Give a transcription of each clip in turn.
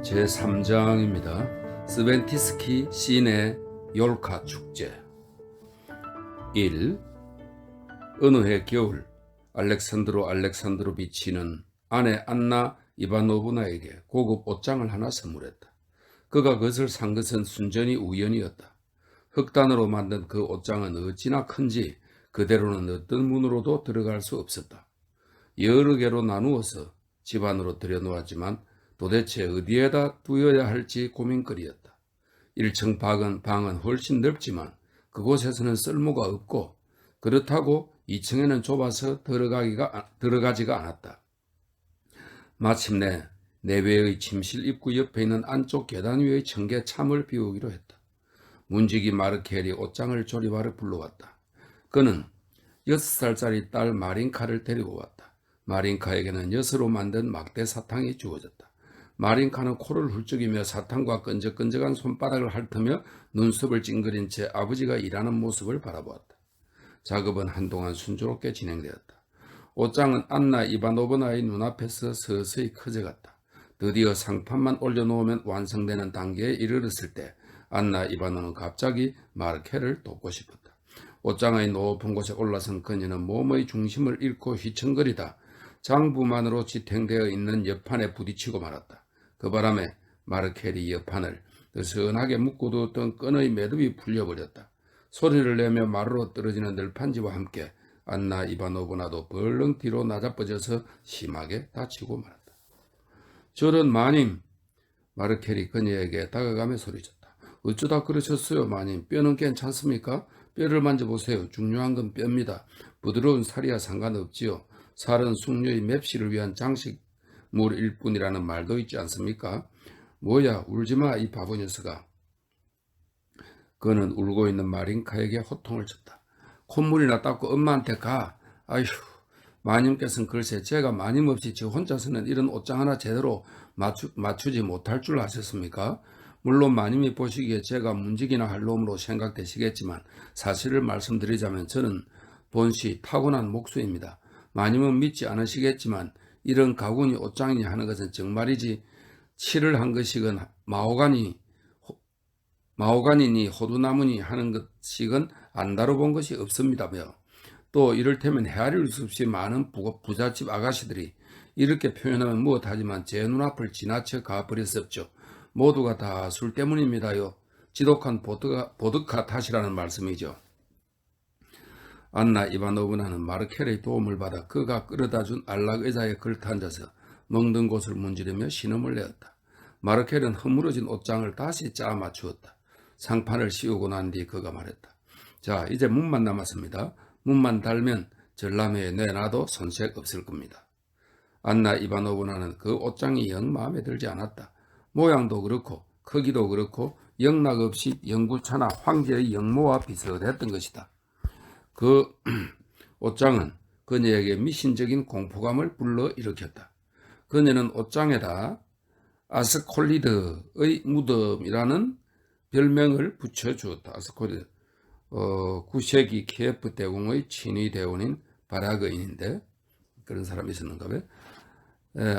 제3장입니다. 스벤티스키 시내 욜카 축제. 1. 어느 해 겨울 알렉산드로 알렉산드로비치는 아내 안나 이바노브나에게 고급 옷장을 하나 선물했다. 그가 그것을 산 것은 순전히 우연이었다. 흙단으로 만든 그 옷장은 어찌나 큰지 그대로는 어떤 문으로도 들어갈 수 없었다. 여러 개로 나누어서 집 안으로 들여놓았지만 도대체 어디에다 두어야 할지 고민거리였다. 1층 방은 훨씬 넓지만 그곳에서는 쓸모가 없고 그렇다고 2층에는 좁아서 들어가지가 않았다. 마침내 내외의 침실 입구 옆에 있는 안쪽 계단 위의 청개 참을 비우기로 했다. 문지기 마르켈이 옷장을 조립하러 불러왔다. 그는 6살짜리 딸 마린카를 데리고 왔다. 마린카에게는 엿으로 만든 막대 사탕이 주어졌다. 마린카는 코를 훌쩍이며 사탕과 끈적끈적한 손바닥을 핥으며 눈썹을 찡그린 채 아버지가 일하는 모습을 바라보았다. 작업은 한동안 순조롭게 진행되었다. 옷장은 안나 이바노브나의 눈앞에서 서서히 커져갔다. 드디어 상판만 올려놓으면 완성되는 단계에 이르렀을 때 안나 이바노는 갑자기 마르켈을 돕고 싶었다. 옷장의 높은 곳에 올라선 그녀는 몸의 중심을 잃고 휘청거리다 장부만으로 지탱되어 있는 옆판에 부딪히고 말았다. 그 바람에 마르켈이 옆판을 느슨하게 묶어두었던 끈의 매듭이 풀려버렸다. 소리를 내며 마루로 떨어지는 늘판지와 함께 안나 이바노브나도 벌렁 뒤로 나자빠져서 심하게 다치고 말았다. 저런 마님! 마르켈이 그녀에게 다가가며 소리쳤다. 어쩌다 그러셨어요, 마님? 뼈는 괜찮습니까? 뼈를 만져보세요. 중요한 건 뼈입니다. 부드러운 살이야 상관없지요. 살은 숙녀의 맵시를 위한 장식물일 뿐이라는 말도 있지 않습니까? 뭐야, 울지마, 이 바보 녀석아. 그는 울고 있는 마린카에게 호통을 쳤다. 콧물이나 닦고 엄마한테 가. 아휴, 마님께서는 글쎄 제가 마님 없이 저 혼자서는 이런 옷장 하나 제대로 맞추지 못할 줄 아셨습니까? 물론 마님이 보시기에 제가 문지기나 할 놈으로 생각되시겠지만 사실을 말씀드리자면 저는 본시 타고난 목수입니다. 마님은 믿지 않으시겠지만 이런 가군이 옷장이니 하는 것은 정말이지 칠을 한 것이건 마호가니니 호두나무니 하는 것이건 안 다뤄본 것이 없습니다며. 또 이를테면 헤아릴 수 없이 많은 부잣집 아가씨들이 이렇게 표현하면 무엇하지만 제 눈앞을 지나쳐 가버렸었죠. 모두가 다 술 때문입니다요. 지독한 보드카 탓이라는 말씀이죠. 안나 이바노브나는 마르켈의 도움을 받아 그가 끌어다준 안락 의자에 걸터앉아서 멍든 곳을 문지르며 신음을 내었다. 마르켈은 허물어진 옷장을 다시 짜 맞추었다. 상판을 씌우고 난 뒤 그가 말했다. 자, 이제 문만 남았습니다. 문만 달면 전람회에 내놔도 손색 없을 겁니다. 안나 이바노브나는 그 옷장이 영 마음에 들지 않았다. 모양도 그렇고 크기도 그렇고 영락없이 영구차나 황제의 영모와 비슷했던 것이다. 그 옷장은 그녀에게 미신적인 공포감을 불러일으켰다. 그녀는 옷장에다 아스콜리드의 무덤이라는 별명을 붙여주었다. 아스콜리드, 9세기 키예프 대공의 친위 대원인 바라그인인데 그런 사람이 있었는가 봐요.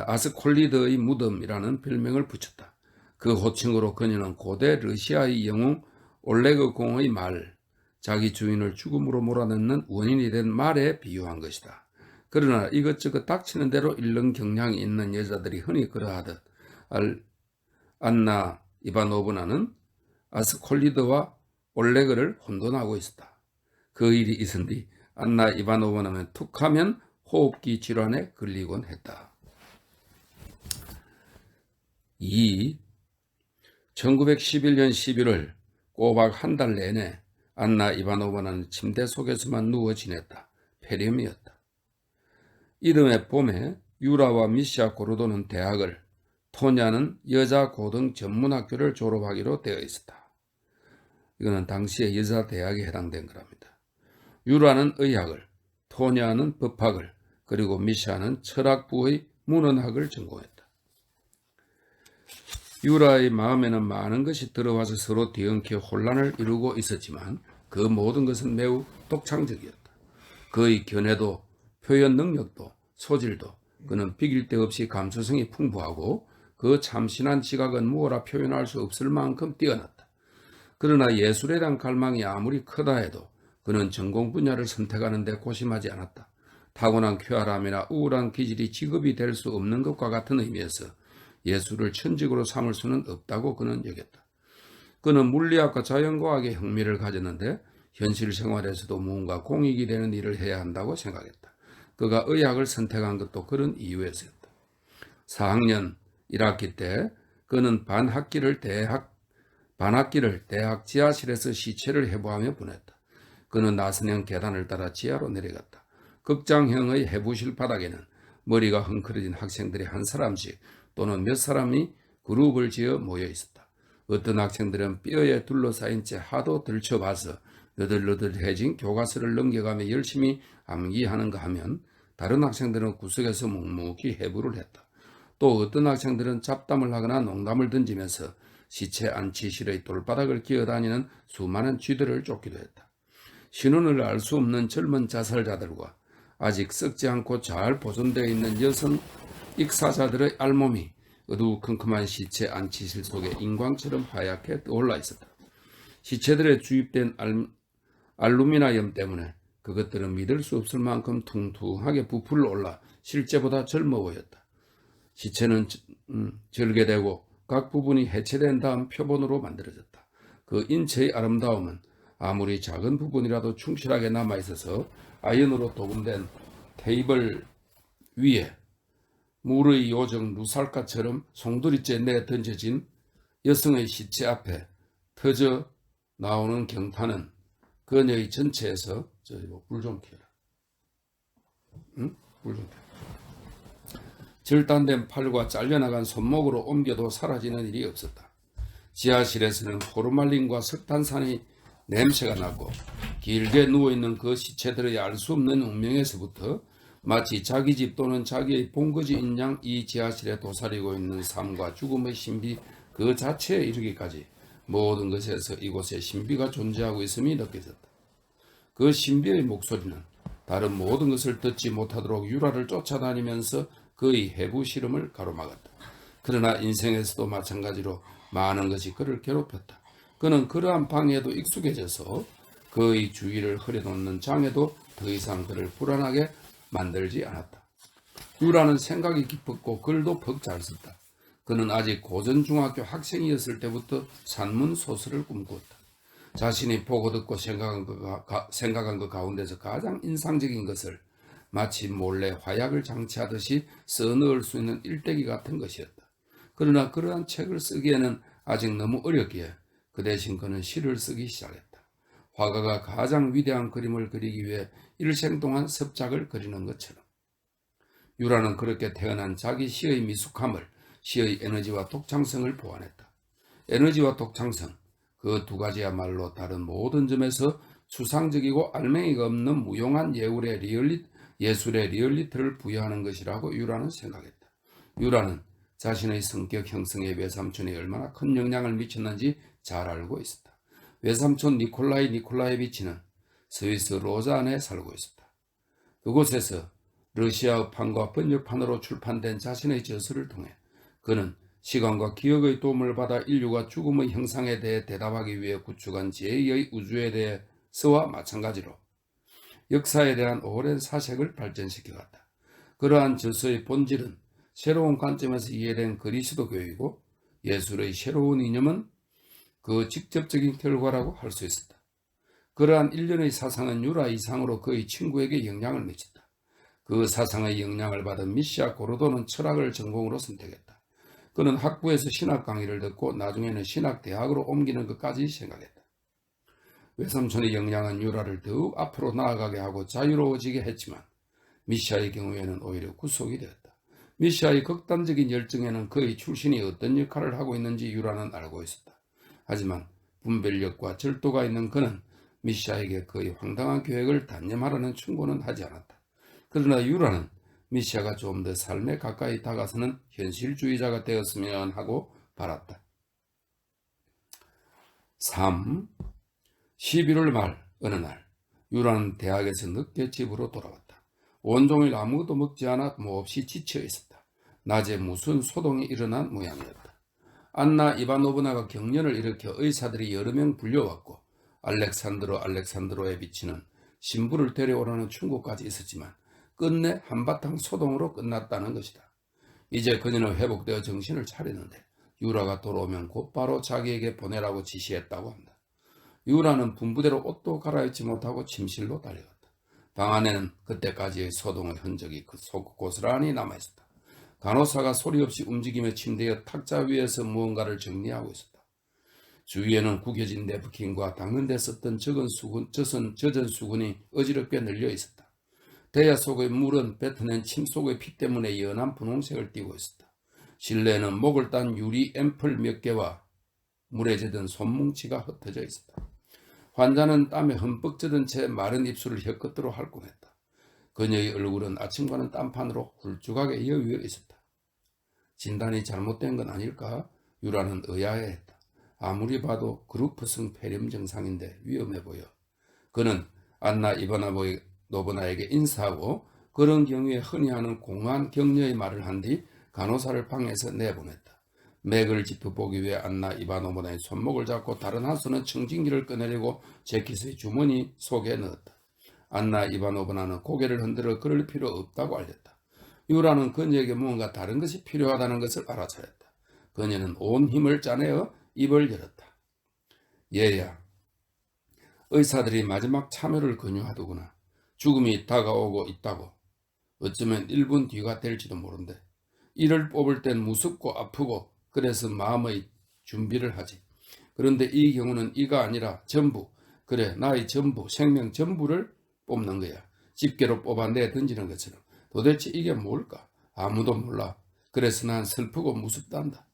아스콜리드의 무덤이라는 별명을 붙였다. 그 호칭으로 그녀는 고대 러시아의 영웅 올레그 공의 말, 자기 주인을 죽음으로 몰아넣는 원인이 된 말에 비유한 것이다. 그러나 이것저것 닥치는 대로 잃는 경향이 있는 여자들이 흔히 그러하듯 안나 이바노브나는 아스콜리드와 올레그를 혼돈하고 있었다. 그 일이 있은 뒤 안나 이바노브나는 툭하면 호흡기 질환에 걸리곤 했다. 2. 1911년 11월 꼬박 한 달 내내 안나 이바노브나는 침대 속에서만 누워 지냈다. 폐렴이었다. 이듬해 봄에 유라와 미샤 고르도는 대학을, 토냐는 여자 고등 전문학교를 졸업하기로 되어 있었다. 이거는 당시의 여자 대학에 해당된 거랍니다. 유라는 의학을, 토냐는 법학을, 그리고 미샤는 철학부의 문헌학을 전공했다. 유라의 마음에는 많은 것이 들어와서 서로 뒤엉켜 혼란을 이루고 있었지만 그 모든 것은 매우 독창적이었다. 그의 견해도 표현 능력도 소질도 그는 비길 데 없이 감수성이 풍부하고 그 참신한 지각은 무어라 표현할 수 없을 만큼 뛰어났다. 그러나 예술에 대한 갈망이 아무리 크다 해도 그는 전공 분야를 선택하는 데 고심하지 않았다. 타고난 쾌활함이나 우울한 기질이 직업이 될 수 없는 것과 같은 의미에서 예술을 천직으로 삼을 수는 없다고 그는 여겼다. 그는 물리학과 자연과학에 흥미를 가졌는데 현실 생활에서도 무언가 공익이 되는 일을 해야 한다고 생각했다. 그가 의학을 선택한 것도 그런 이유에서였다. 4학년 1학기 때 그는 반학기를 대학 지하실에서 시체를 해부하며 보냈다. 그는 나선형 계단을 따라 지하로 내려갔다. 극장형의 해부실 바닥에는 머리가 헝클어진 학생들이 한 사람씩 또는 몇 사람이 그룹을 지어 모여 있었다. 어떤 학생들은 뼈에 둘러싸인 채 하도 들춰봐서 너덜너덜해진 교과서를 넘겨가며 열심히 암기하는가 하면 다른 학생들은 구석에서 묵묵히 해부를 했다. 또 어떤 학생들은 잡담을 하거나 농담을 던지면서 시체 안치실의 돌바닥을 기어다니는 수많은 쥐들을 쫓기도 했다. 신원을 알 수 없는 젊은 자살자들과 아직 썩지 않고 잘 보존되어 있는 여성 익사자들의 알몸이 어두컴컴한 시체 안치실 속에 인광처럼 하얗게 떠올라 있었다. 시체들에 주입된 알루미늄 때문에 그것들은 믿을 수 없을 만큼 퉁퉁하게 부풀어 올라 실제보다 젊어 보였다. 시체는 절개되고 각 부분이 해체된 다음 표본으로 만들어졌다. 그 인체의 아름다움은 아무리 작은 부분이라도 충실하게 남아있어서 아연으로 도금된 테이블 위에 물의 요정 루살카처럼 송두리째 내던져진 여성의 시체 앞에 터져 나오는 경탄은 그녀의 전체에서 불 좀 켜라. 불 좀 켜라. 절단된 팔과 잘려나간 손목으로 옮겨도 사라지는 일이 없었다. 지하실에서는 포르말린과 석탄산의 냄새가 나고 길게 누워있는 그 시체들의 알 수 없는 운명에서부터 마치 자기 집 또는 자기의 본거지인 양 이 지하실에 도사리고 있는 삶과 죽음의 신비 그 자체에 이르기까지 모든 것에서 이곳에 신비가 존재하고 있음이 느껴졌다. 그 신비의 목소리는 다른 모든 것을 듣지 못하도록 유라를 쫓아다니면서 그의 해부 실험을 가로막았다. 그러나 인생에서도 마찬가지로 많은 것이 그를 괴롭혔다. 그는 그러한 방해에도 익숙해져서 그의 주위를 흐려놓는 장애도 더 이상 그를 불안하게 만들지 않았다. 유라는 생각이 깊었고 글도 퍽 잘 썼다. 그는 아직 고전중학교 학생이었을 때부터 산문소설을 꿈꾸었다. 자신이 보고 듣고 생각한 것 가운데서 가장 인상적인 것을 마치 몰래 화약을 장치하듯이 써넣을 수 있는 일대기 같은 것이었다. 그러나 그러한 책을 쓰기에는 아직 너무 어렸기에 그 대신 그는 시를 쓰기 시작했다. 화가가 가장 위대한 그림을 그리기 위해 일생 동안 섭작을 그리는 것처럼. 유라는 그렇게 태어난 자기 시의 미숙함을 시의 에너지와 독창성을 보완했다. 에너지와 독창성, 그 두 가지야말로 다른 모든 점에서 추상적이고 알맹이가 없는 무용한 예술의 리얼리티를 부여하는 것이라고 유라는 생각했다. 유라는 자신의 성격 형성에 외삼촌이 얼마나 큰 영향을 미쳤는지 잘 알고 있었다. 외삼촌 니콜라이 니콜라예비치는 스위스 로잔에 살고 있었다. 그곳에서 러시아어판과 번역판으로 출판된 자신의 저서를 통해 그는 시간과 기억의 도움을 받아 인류가 죽음의 형상에 대해 대답하기 위해 구축한 제2의 우주에 대해서와 마찬가지로 역사에 대한 오랜 사색을 발전시켜갔다. 그러한 저서의 본질은 새로운 관점에서 이해된 그리스도교이고 예술의 새로운 이념은 그 직접적인 결과라고 할 수 있었다. 그러한 일련의 사상은 유라 이상으로 그의 친구에게 영향을 미쳤다. 그 사상의 영향을 받은 미시아 고르도는 철학을 전공으로 선택했다. 그는 학부에서 신학 강의를 듣고 나중에는 신학대학으로 옮기는 것까지 생각했다. 외삼촌의 영향은 유라를 더욱 앞으로 나아가게 하고 자유로워지게 했지만 미시아의 경우에는 오히려 구속이 되었다. 미시아의 극단적인 열정에는 그의 출신이 어떤 역할을 하고 있는지 유라는 알고 있었다. 하지만 분별력과 절도가 있는 그는 미시아에게 그의 황당한 계획을 단념하라는 충고는 하지 않았다. 그러나 유라는 미시아가 좀 더 삶에 가까이 다가서는 현실주의자가 되었으면 하고 바랐다. 3. 11월 말 어느 날 유라는 대학에서 늦게 집으로 돌아왔다. 온종일 아무것도 먹지 않아 몹시 지쳐 있었다. 낮에 무슨 소동이 일어난 모양이었다. 안나 이바노브나가 경련을 일으켜 의사들이 여러 명 불려왔고 알렉산드로에 비치는 신부를 데려오라는 충고까지 있었지만 끝내 한바탕 소동으로 끝났다는 것이다. 이제 그녀는 회복되어 정신을 차렸는데 유라가 돌아오면 곧바로 자기에게 보내라고 지시했다고 한다. 유라는 분부대로 옷도 갈아입지 못하고 침실로 달려갔다. 방 안에는 그때까지의 소동의 흔적이 고스란히 남아있었다. 간호사가 소리 없이 움직이며 침대의 탁자 위에서 무언가를 정리하고 있었다. 주위에는 구겨진 냅킨과 닦는 데 썼던 젖은 수건이 어지럽게 널려 있었다. 대야 속의 물은 뱉어낸 침 속의 피 때문에 연한 분홍색을 띠고 있었다. 실내에는 목을 딴 유리 앰플 몇 개와 물에 젖은 손뭉치가 흩어져 있었다. 환자는 땀에 흠뻑 젖은 채 마른 입술을 혀끝으로 핥곤했다. 그녀의 얼굴은 아침과는 딴판으로 훌쭉하게 여위어 있었다. 진단이 잘못된 건 아닐까? 유라는 의아해했다. 아무리 봐도 그루프성 폐렴 증상인데 위험해 보여. 그는 안나 이바노브나에게 인사하고 그런 경우에 흔히 하는 공안 격려의 말을 한 뒤 간호사를 방에서 내보냈다. 맥을 짚어보기 위해 안나 이바노브나의 손목을 잡고 다른 한 손은 청진기를 꺼내려고 재킷의 주머니 속에 넣었다. 안나 이바노브나는 고개를 흔들어 그럴 필요 없다고 알렸다. 유라는 그녀에게 뭔가 다른 것이 필요하다는 것을 알아차렸다. 그녀는 온 힘을 짜내어 입을 열었다. 얘야, 의사들이 마지막 참여를 권유하더구나. 죽음이 다가오고 있다고. 어쩌면 1분 뒤가 될지도 모른대. 이를 뽑을 땐 무섭고 아프고 그래서 마음의 준비를 하지. 그런데 이 경우는 이가 아니라 전부, 그래 나의 전부, 생명 전부를 뽑는 거야. 집게로 뽑아내 던지는 것처럼. 도대체 이게 뭘까? 아무도 몰라. 그래서 난 슬프고 무섭단다.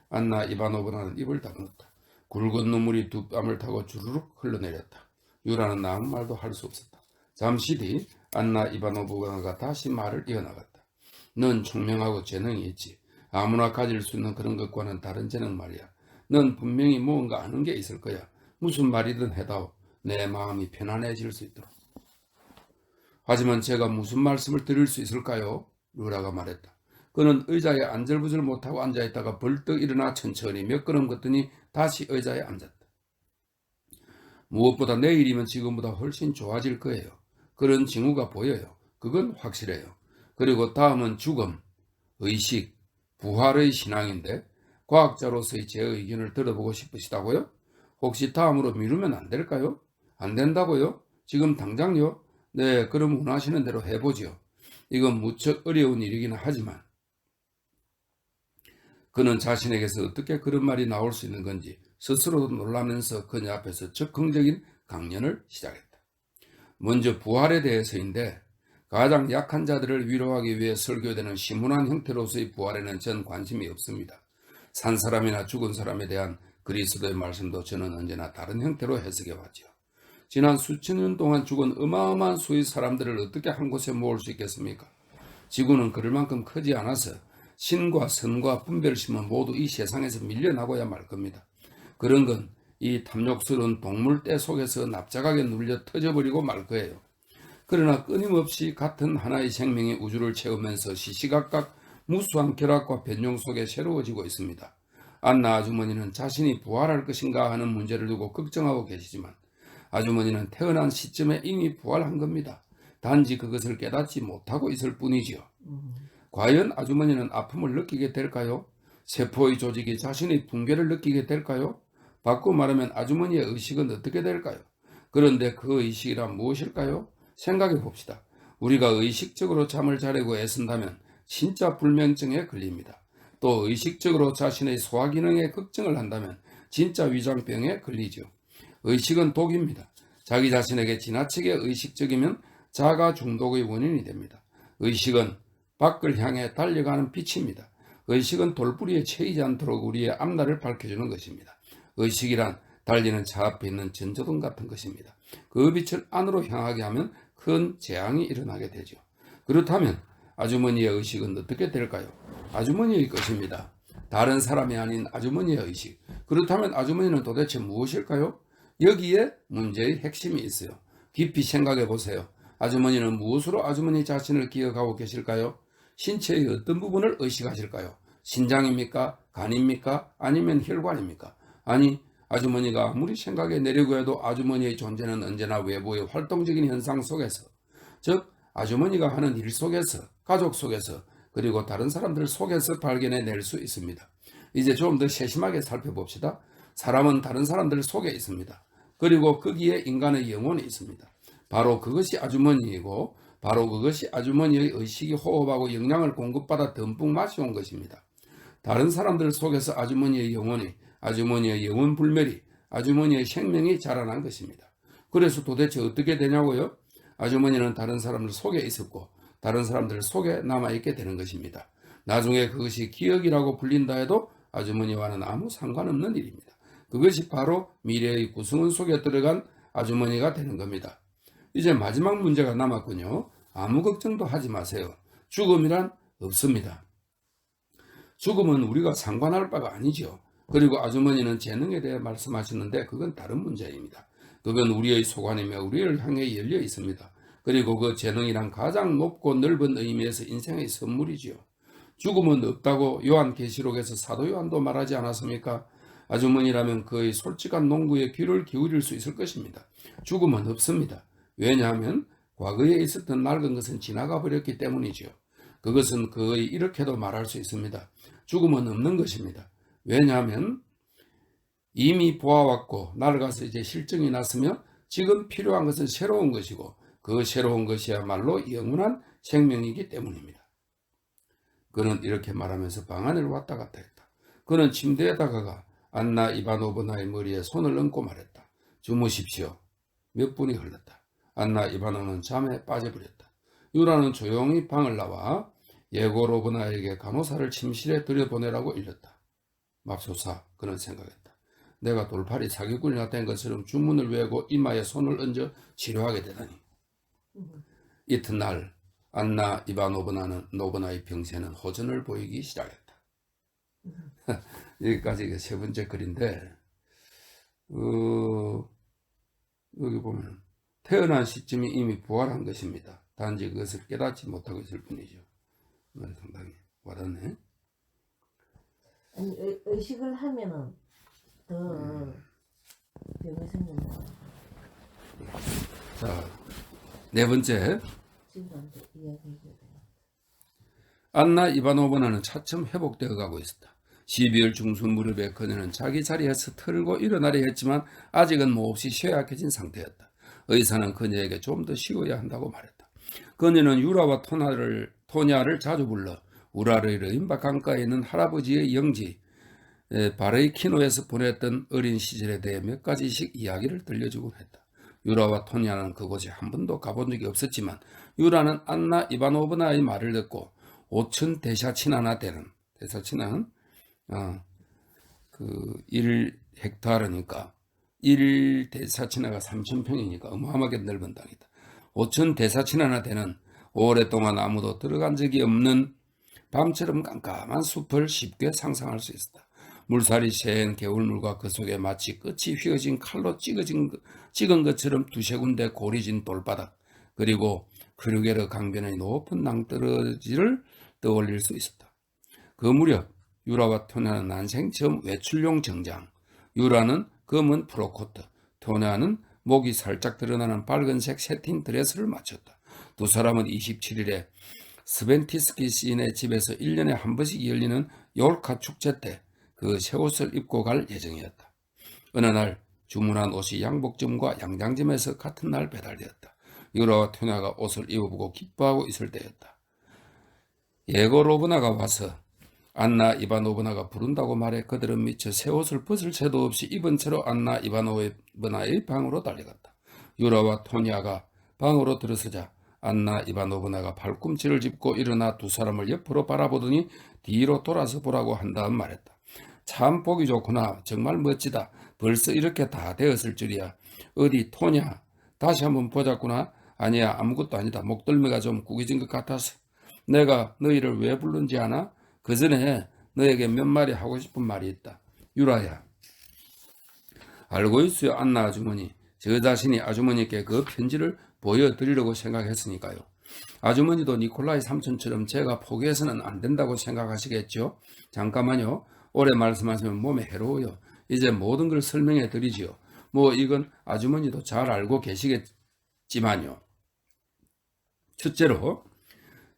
안나 이바노브나는 입을 다물었다. 굵은 눈물이 두 뺨을 타고 주르륵 흘러내렸다. 유라는 아무 말도 할 수 없었다. 잠시 뒤 안나 이바노브나가 다시 말을 이어나갔다. 넌 총명하고 재능이 있지. 아무나 가질 수 있는 그런 것과는 다른 재능 말이야. 넌 분명히 무언가 아는 게 있을 거야. 무슨 말이든 해다오. 내 마음이 편안해질 수 있도록. 하지만 제가 무슨 말씀을 드릴 수 있을까요? 유라가 말했다. 그는 의자에 안절부절 못하고 앉아있다가 벌떡 일어나 천천히 몇 걸음 걷더니 다시 의자에 앉았다. 무엇보다 내일이면 지금보다 훨씬 좋아질 거예요. 그런 징후가 보여요. 그건 확실해요. 그리고 다음은 죽음, 의식, 부활의 신앙인데 과학자로서의 제 의견을 들어보고 싶으시다고요? 혹시 다음으로 미루면 안 될까요? 안 된다고요? 지금 당장요? 네, 그럼 원하시는 대로 해보지요. 이건 무척 어려운 일이긴 하지만 그는 자신에게서 어떻게 그런 말이 나올 수 있는 건지 스스로도 놀라면서 그녀 앞에서 적극적인 강연을 시작했다. 먼저 부활에 대해서인데 가장 약한 자들을 위로하기 위해 설교되는 심훈한 형태로서의 부활에는 전 관심이 없습니다. 산 사람이나 죽은 사람에 대한 그리스도의 말씀도 저는 언제나 다른 형태로 해석해 왔죠. 지난 수천 년 동안 죽은 어마어마한 수의 사람들을 어떻게 한 곳에 모을 수 있겠습니까? 지구는 그럴 만큼 크지 않아서 신과 선과 분별심은 모두 이 세상에서 밀려나고야 말 겁니다. 그런 건 이 탐욕스러운 동물떼 속에서 납작하게 눌려 터져버리고 말 거예요. 그러나 끊임없이 같은 하나의 생명이 우주를 채우면서 시시각각 무수한 결합과 변종 속에 새로워지고 있습니다. 안나 아주머니는 자신이 부활할 것인가 하는 문제를 두고 걱정하고 계시지만 아주머니는 태어난 시점에 이미 부활한 겁니다. 단지 그것을 깨닫지 못하고 있을 뿐이지요. 과연 아주머니는 아픔을 느끼게 될까요? 세포의 조직이 자신의 붕괴를 느끼게 될까요? 바꾸고 말하면 아주머니의 의식은 어떻게 될까요? 그런데 그 의식이란 무엇일까요? 생각해 봅시다. 우리가 의식적으로 잠을 자려고 애쓴다면 진짜 불면증에 걸립니다. 또 의식적으로 자신의 소화기능에 걱정을 한다면 진짜 위장병에 걸리죠. 의식은 독입니다. 자기 자신에게 지나치게 의식적이면 자가 중독의 원인이 됩니다. 의식은 밖을 향해 달려가는 빛입니다. 의식은 돌부리에 채이지 않도록 우리의 앞날을 밝혀주는 것입니다. 의식이란 달리는 차 앞에 있는 전조등 같은 것입니다. 그 빛을 안으로 향하게 하면 큰 재앙이 일어나게 되죠. 그렇다면 아주머니의 의식은 어떻게 될까요? 아주머니의 것입니다. 다른 사람이 아닌 아주머니의 의식. 그렇다면 아주머니는 도대체 무엇일까요? 여기에 문제의 핵심이 있어요. 깊이 생각해 보세요. 아주머니는 무엇으로 아주머니 자신을 기억하고 계실까요? 신체의 어떤 부분을 의식하실까요? 신장입니까? 간입니까? 아니면 혈관입니까? 아니, 아주머니가 아무리 생각해 내려고 해도 아주머니의 존재는 언제나 외부의 활동적인 현상 속에서, 즉 아주머니가 하는 일 속에서, 가족 속에서, 그리고 다른 사람들 속에서 발견해낼 수 있습니다. 이제 좀 더 세심하게 살펴봅시다. 사람은 다른 사람들 속에 있습니다. 그리고 거기에 인간의 영혼이 있습니다. 바로 그것이 아주머니이고, 바로 그것이 아주머니의 의식이 호흡하고 영양을 공급받아 듬뿍 마셔온 것입니다. 다른 사람들 속에서 아주머니의 영혼이, 아주머니의 영혼 불멸이, 아주머니의 생명이 자라난 것입니다. 그래서 도대체 어떻게 되냐고요? 아주머니는 다른 사람들 속에 있었고 다른 사람들 속에 남아있게 되는 것입니다. 나중에 그것이 기억이라고 불린다 해도 아주머니와는 아무 상관없는 일입니다. 그것이 바로 미래의 구성원 속에 들어간 아주머니가 되는 겁니다. 이제 마지막 문제가 남았군요. 아무 걱정도 하지 마세요. 죽음이란 없습니다. 죽음은 우리가 상관할 바가 아니죠. 그리고 아주머니는 재능에 대해 말씀하시는데 그건 다른 문제입니다. 그건 우리의 소관이며 우리를 향해 열려 있습니다. 그리고 그 재능이란 가장 높고 넓은 의미에서 인생의 선물이지요. 죽음은 없다고 요한계시록에서 사도 요한도 말하지 않았습니까? 아주머니라면 그의 솔직한 농구에 귀를 기울일 수 있을 것입니다. 죽음은 없습니다. 왜냐하면 과거에 있었던 낡은 것은 지나가 버렸기 때문이지요. 그것은 그의 이렇게도 말할 수 있습니다. 죽음은 없는 것입니다. 왜냐하면 이미 보아왔고 낡아서 이제 실증이 났으며 지금 필요한 것은 새로운 것이고 그 새로운 것이야말로 영원한 생명이기 때문입니다. 그는 이렇게 말하면서 방 안을 왔다 갔다 했다. 그는 침대에 다가가 안나 이바노브나의 머리에 손을 얹고 말했다. 주무십시오. 몇 분이 흘렀다. 안나 이바노는 잠에 빠져버렸다. 유라는 조용히 방을 나와 예고로브나에게 간호사를 침실에 들여보내라고 일렀다. 맙소사, 그는 생각했다. 내가 돌팔이 사기꾼이나 된 것처럼 주문을 외우고 이마에 손을 얹어 치료하게 되다니. 이튿날 안나 이바노브나는 노브나의 병세는 호전을 보이기 시작했다. 여기까지 세 번째 글인데 여기 보면 태어난 시점이 이미 부활한 것입니다. 단지 그것을 깨닫지 못하고 있을 뿐이죠. 상당히 와닿네. 아니, 의식을 하면은 더 병이 생긴다. 자, 네 번째. 친구한테 이야기해줘야 돼. 안나 이바노브나는 차츰 회복되어 가고 있었다. 12월 중순 무렵에 그녀는 자기 자리에서 털고 일어나려 했지만 아직은 몹시 쇠약해진 상태였다. 의사는 그녀에게 좀 더 쉬어야 한다고 말했다. 그녀는 유라와 토냐를 자주 불러 우라르의 르인바 강가에 있는 할아버지의 영지 바레이키노에서 보냈던 어린 시절에 대해 몇 가지씩 이야기를 들려주곤 했다. 유라와 토냐는 그곳에 한 번도 가본 적이 없었지만 유라는 안나 이바노브나의 말을 듣고 5천 대샤치나나 되는 대샤치나는 1헥타르니까 1대사치나가 3,000평이니까 어마어마하게 넓은 땅이다. 5천 대사치나나 되는 오랫동안 아무도 들어간 적이 없는 밤처럼 깜깜한 숲을 쉽게 상상할 수 있었다. 물살이 새은 개울물과 그 속에 마치 끝이 휘어진 칼로 찍은 것처럼 두세 군데 고리진 돌바닥, 그리고 크루게르 강변의 높은 낭떠러지를 떠올릴 수 있었다. 그 무렵 유라와 토냐는 난생 처음 외출용 정장, 유라는 검은 프로코트, 토냐는 목이 살짝 드러나는 밝은색 세틴 드레스를 맞췄다. 두 사람은 27일에 스벤티스키 시인의 집에서 1년에 한 번씩 열리는 요르카 축제 때 그 새 옷을 입고 갈 예정이었다. 어느 날 주문한 옷이 양복점과 양장점에서 같은 날 배달되었다. 유라와 토냐가 옷을 입어보고 기뻐하고 있을 때였다. 예고로브나가 와서 안나 이바노브나가 부른다고 말해 그들은 미처 새 옷을 벗을 새도 없이 입은 채로 안나 이바노브나의 방으로 달려갔다. 유라와 토냐가 방으로 들어서자 안나 이바노브나가 발꿈치를 짚고 일어나 두 사람을 옆으로 바라보더니 뒤로 돌아서 보라고 한 다음 말했다. 참 보기 좋구나. 정말 멋지다. 벌써 이렇게 다 되었을 줄이야. 어디 토냐? 다시 한번 보자꾸나. 아니야, 아무것도 아니다. 목덜미가 좀 구겨진 것 같아서. 내가 너희를 왜 부른지 아나? 그 전에 너에게 몇 마디 하고 싶은 말이 있다. 유라야. 알고 있어요, 안나 아주머니. 저 자신이 아주머니께 그 편지를 보여드리려고 생각했으니까요. 아주머니도 니콜라이 삼촌처럼 제가 포기해서는 안 된다고 생각하시겠죠? 잠깐만요. 오래 말씀하시면 몸에 해로워요. 이제 모든 걸 설명해 드리지요. 뭐 이건 아주머니도 잘 알고 계시겠지만요. 첫째로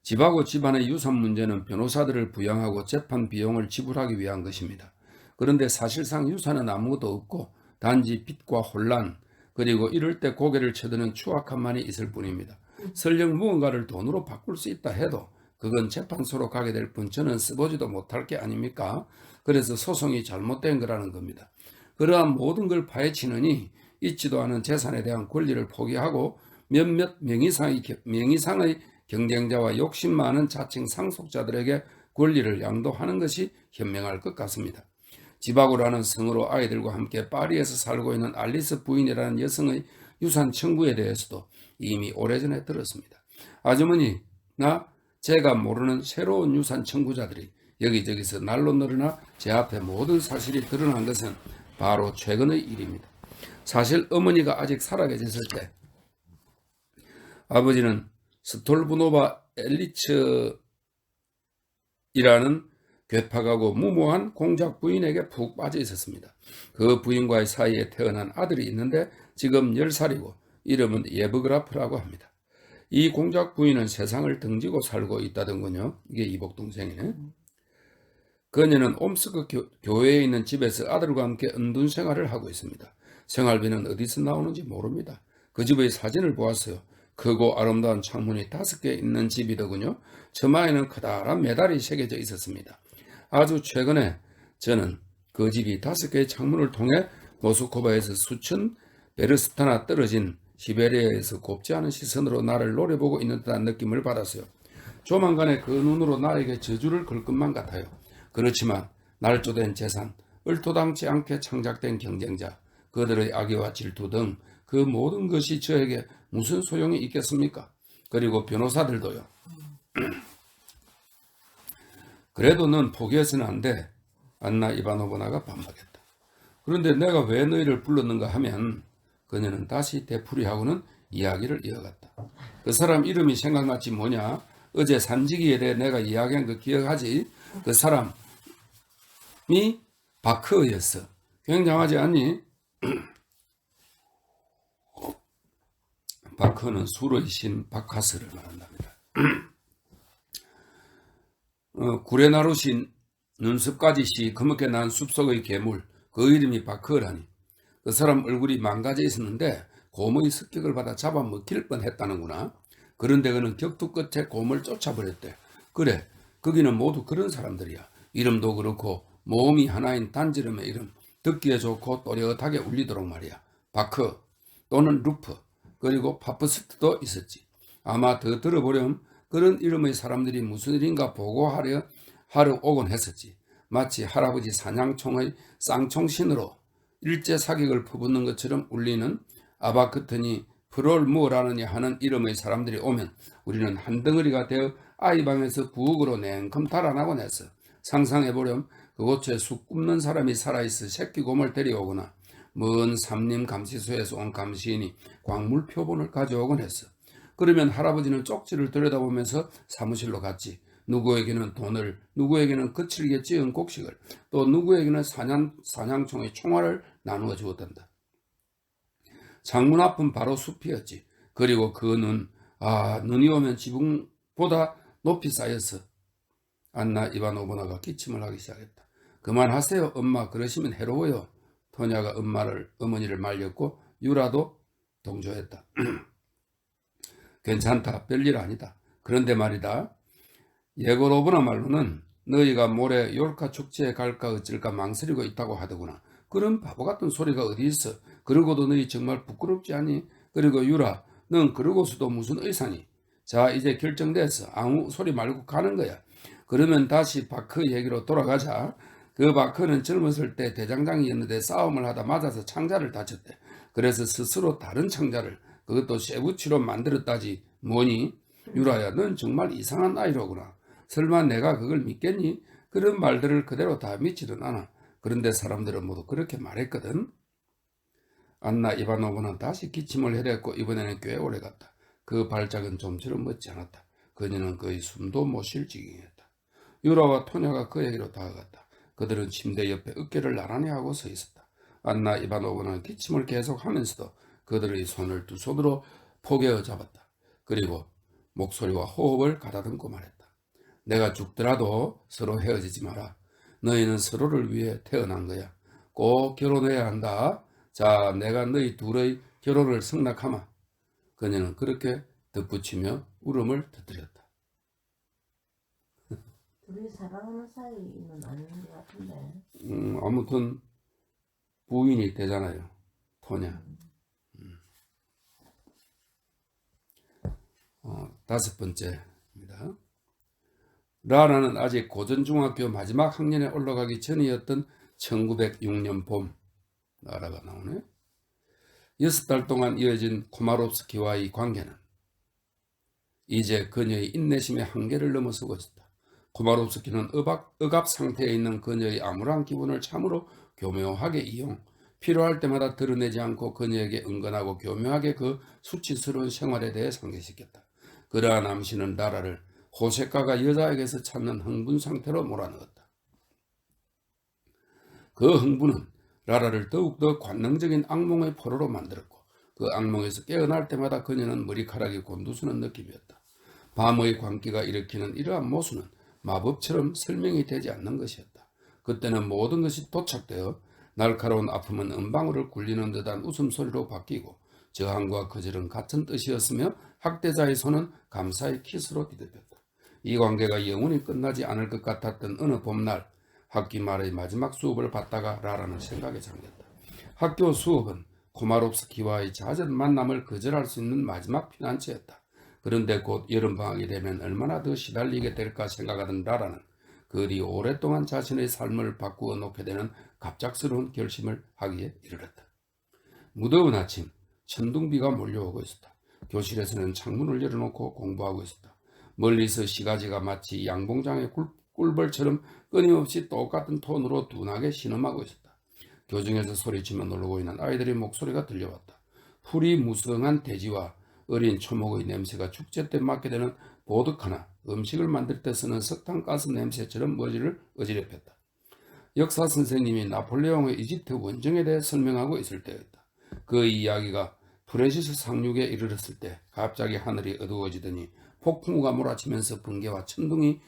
집하고 집안의 유산 문제는 변호사들을 부양하고 재판 비용을 지불하기 위한 것입니다. 그런데 사실상 유산은 아무것도 없고 단지 빚과 혼란 그리고 이럴 때 고개를 쳐드는 추악함만이 있을 뿐입니다. 설령 무언가를 돈으로 바꿀 수 있다 해도 그건 재판소로 가게 될 뿐 저는 써보지도 못할 게 아닙니까? 그래서 소송이 잘못된 거라는 겁니다. 그러한 모든 걸 파헤치느니 있지도 않은 재산에 대한 권리를 포기하고 몇몇 명의상의 경쟁자와 욕심 많은 자칭 상속자들에게 권리를 양도하는 것이 현명할 것 같습니다. 지바고라는 성으로 아이들과 함께 파리에서 살고 있는 알리스 부인이라는 여성의 유산 청구에 대해서도 이미 오래전에 들었습니다. 아주머니나 제가 모르는 새로운 유산 청구자들이 여기저기서 날로 늘어나 제 앞에 모든 사실이 드러난 것은 바로 최근의 일입니다. 사실 어머니가 아직 살아계셨을 때 아버지는 스톨브노바 엘리츠이라는 괴팍하고 무모한 공작 부인에게 푹 빠져 있었습니다. 그 부인과의 사이에 태어난 아들이 있는데 지금 10살이고 이름은 예브그라프라고 합니다. 이 공작 부인은 세상을 등지고 살고 있다던군요. 이게 이복 동생이네. 그녀는 옴스크 교회에 있는 집에서 아들과 함께 은둔 생활을 하고 있습니다. 생활비는 어디서 나오는지 모릅니다. 그 집의 사진을 보았어요. 크고 아름다운 창문이 5개 있는 집이더군요. 처마에는 커다란 메달이 새겨져 있었습니다. 아주 최근에 저는 그 집이 5개의 창문을 통해 모스크바에서 수천 베르스타나 떨어진 시베리아에서 곱지 않은 시선으로 나를 노려보고 있는 듯한 느낌을 받았어요. 조만간에 그 눈으로 나에게 저주를 걸 것만 같아요. 그렇지만 날조된 재산, 얼토당치 않게 창작된 경쟁자, 그들의 악의와 질투 등 그 모든 것이 저에게 무슨 소용이 있겠습니까? 그리고 변호사들도요. 그래도 넌 포기해서는 안 돼. 안나 이바노브나가 반박했다. 그런데 내가 왜 너희를 불렀는가 하면 그녀는 다시 되풀이하고는 이야기를 이어갔다. 그 사람 이름이 생각났지 뭐냐? 어제 산지기에 대해 내가 이야기한 거 기억하지? 그 사람이 바크였어. 굉장하지 않니? 바크는 술의 신 바카스를 말한답니다. 구레나루신 눈썹까지 그먹게 난 숲속의 괴물, 그 이름이 바크라니. 그 사람 얼굴이 망가져 있었는데 곰의 습격을 받아 잡아먹힐 뻔했다는구나. 그런데 그는 격투 끝에 곰을 쫓아버렸대. 그래, 거기는 모두 그런 사람들이야. 이름도 그렇고 모음이 하나인 단지름의 이름, 듣기에 좋고 또렷하게 울리도록 말이야. 바크 또는 루프, 그리고 파프스트도 있었지. 아마 더 들어보렴 그런 이름의 사람들이 무슨 일인가 보고하러 오곤 했었지. 마치 할아버지 사냥총의 쌍총신으로 일제 사격을 퍼붓는 것처럼 울리는 아바크트니 프롤 무어라느냐 하는 이름의 사람들이 오면 우리는 한 덩어리가 되어 아이방에서 부엌으로 냉큼 달아나곤 했어. 상상해보렴 그곳에 쑥 굽는 사람이 살아있어 새끼곰을 데려오거나 먼 삼림 감시소에서 온 감시인이 광물 표본을 가져오곤 했어. 그러면 할아버지는 쪽지를 들여다보면서 사무실로 갔지. 누구에게는 돈을, 누구에게는 거칠게 찌은 곡식을, 또 누구에게는 사냥총의 총알을 나누어 주었단다. 창문 앞은 바로 숲이었지. 그리고 그 눈이 오면 지붕보다 높이 쌓였어. 안나 이바노브나가 기침을 하기 시작했다. 그만하세요, 엄마. 그러시면 해로워요. 토냐가 어머니를 말렸고 유라도 동조했다. 괜찮다. 별일 아니다. 그런데 말이다. 예고로브나 말로는 너희가 모레 욜카 축제에 갈까 어쩔까 망설이고 있다고 하더구나. 그런 바보 같은 소리가 어디 있어. 그러고도 너희 정말 부끄럽지 않니? 그리고 유라, 넌 그러고서도 무슨 의사니? 자, 이제 결정됐어. 아무 소리 말고 가는 거야. 그러면 다시 바크 얘기로 돌아가자. 그 바크는 젊었을 때 대장장이었는데 싸움을 하다 맞아서 창자를 다쳤대. 그래서 스스로 다른 창자를, 그것도 쇠붙이로 만들었다지 뭐니? 유라야, 넌 정말 이상한 아이로구나. 설마 내가 그걸 믿겠니? 그런 말들을 그대로 다 믿지는 않아. 그런데 사람들은 모두 그렇게 말했거든. 안나 이바노브는 다시 기침을 해댔고 이번에는 꽤 오래 갔다. 그 발작은 좀처럼 멎지 않았다. 그녀는 거의 숨도 못 쉴 지경이었다. 유라와 토냐가 그에게로 다가갔다. 그들은 침대 옆에 어깨를 나란히 하고 서 있었다. 안나 이바노브는 기침을 계속하면서도 그들의 손을 두 손으로 포개어 잡았다. 그리고 목소리와 호흡을 가다듬고 말했다. 내가 죽더라도 서로 헤어지지 마라. 너희는 서로를 위해 태어난 거야. 꼭 결혼해야 한다. 자, 내가 너희 둘의 결혼을 승낙하마. 그녀는 그렇게 덧붙이며 울음을 터뜨렸다. 둘이 사랑하는 사이는 아닌 것 같은데. 아무튼 부인이 되잖아요. 토냐. 다섯 번째입니다. 라라는 아직 고전중학교 마지막 학년에 올라가기 전이었던 1906년 봄. 라라가 나오네. 6달 동안 이어진 코마롭스키와의 관계는 이제 그녀의 인내심의 한계를 넘어서고 있었다. 코마롭스키는 억압 상태에 있는 그녀의 암울한 기분을 참으로 교묘하게 이용, 필요할 때마다 드러내지 않고 그녀에게 은근하고 교묘하게 그 수치스러운 생활에 대해 상기시켰다. 그러한 암시는 라라를 호세카가 여자에게서 찾는 흥분 상태로 몰아넣었다. 그 흥분은 라라를 더욱더 관능적인 악몽의 포로로 만들었고 그 악몽에서 깨어날 때마다 그녀는 머리카락이 곤두서는 느낌이었다. 밤의 광기가 일으키는 이러한 모순은 마법처럼 설명이 되지 않는 것이었다. 그때는 모든 것이 도착되어 날카로운 아픔은 은방울을 굴리는 듯한 웃음소리로 바뀌고 저항과 거절은 같은 뜻이었으며 학대자의 손은 감사의 키스로 뒤덮였다. 이 관계가 영원히 끝나지 않을 것 같았던 어느 봄날 학기 말의 마지막 수업을 받다가 라라는 생각에 잠겼다. 학교 수업은 코마롭스키와의 잦은 만남을 거절할 수 있는 마지막 피난처였다. 그런데 곧 여름방학이 되면 얼마나 더 시달리게 될까 생각하던 라라는 그리 오랫동안 자신의 삶을 바꾸어 놓게 되는 갑작스러운 결심을 하기에 이르렀다. 무더운 아침, 천둥비가 몰려오고 있었다. 교실에서는 창문을 열어놓고 공부하고 있었다. 멀리서 시가지가 마치 양봉장의 꿀벌처럼 끊임없이 똑같은 톤으로 둔하게 신음하고 있었다. 교정에서 소리치며 놀고 있는 아이들의 목소리가 들려왔다. 풀이 무성한 대지와 어린 초목의 냄새가 축제 때 맡게 되는 보드카나 음식을 만들 때 쓰는 석탄가스 냄새처럼 머리를 어지럽혔다. 역사 선생님이 나폴레옹의 이집트 원정에 대해 설명하고 있을 때였다. 그 이야기가 프레시스 상륙에 이르렀을 때 갑자기 하늘이 어두워지더니 폭풍우가 몰아치면서 번개와 천둥이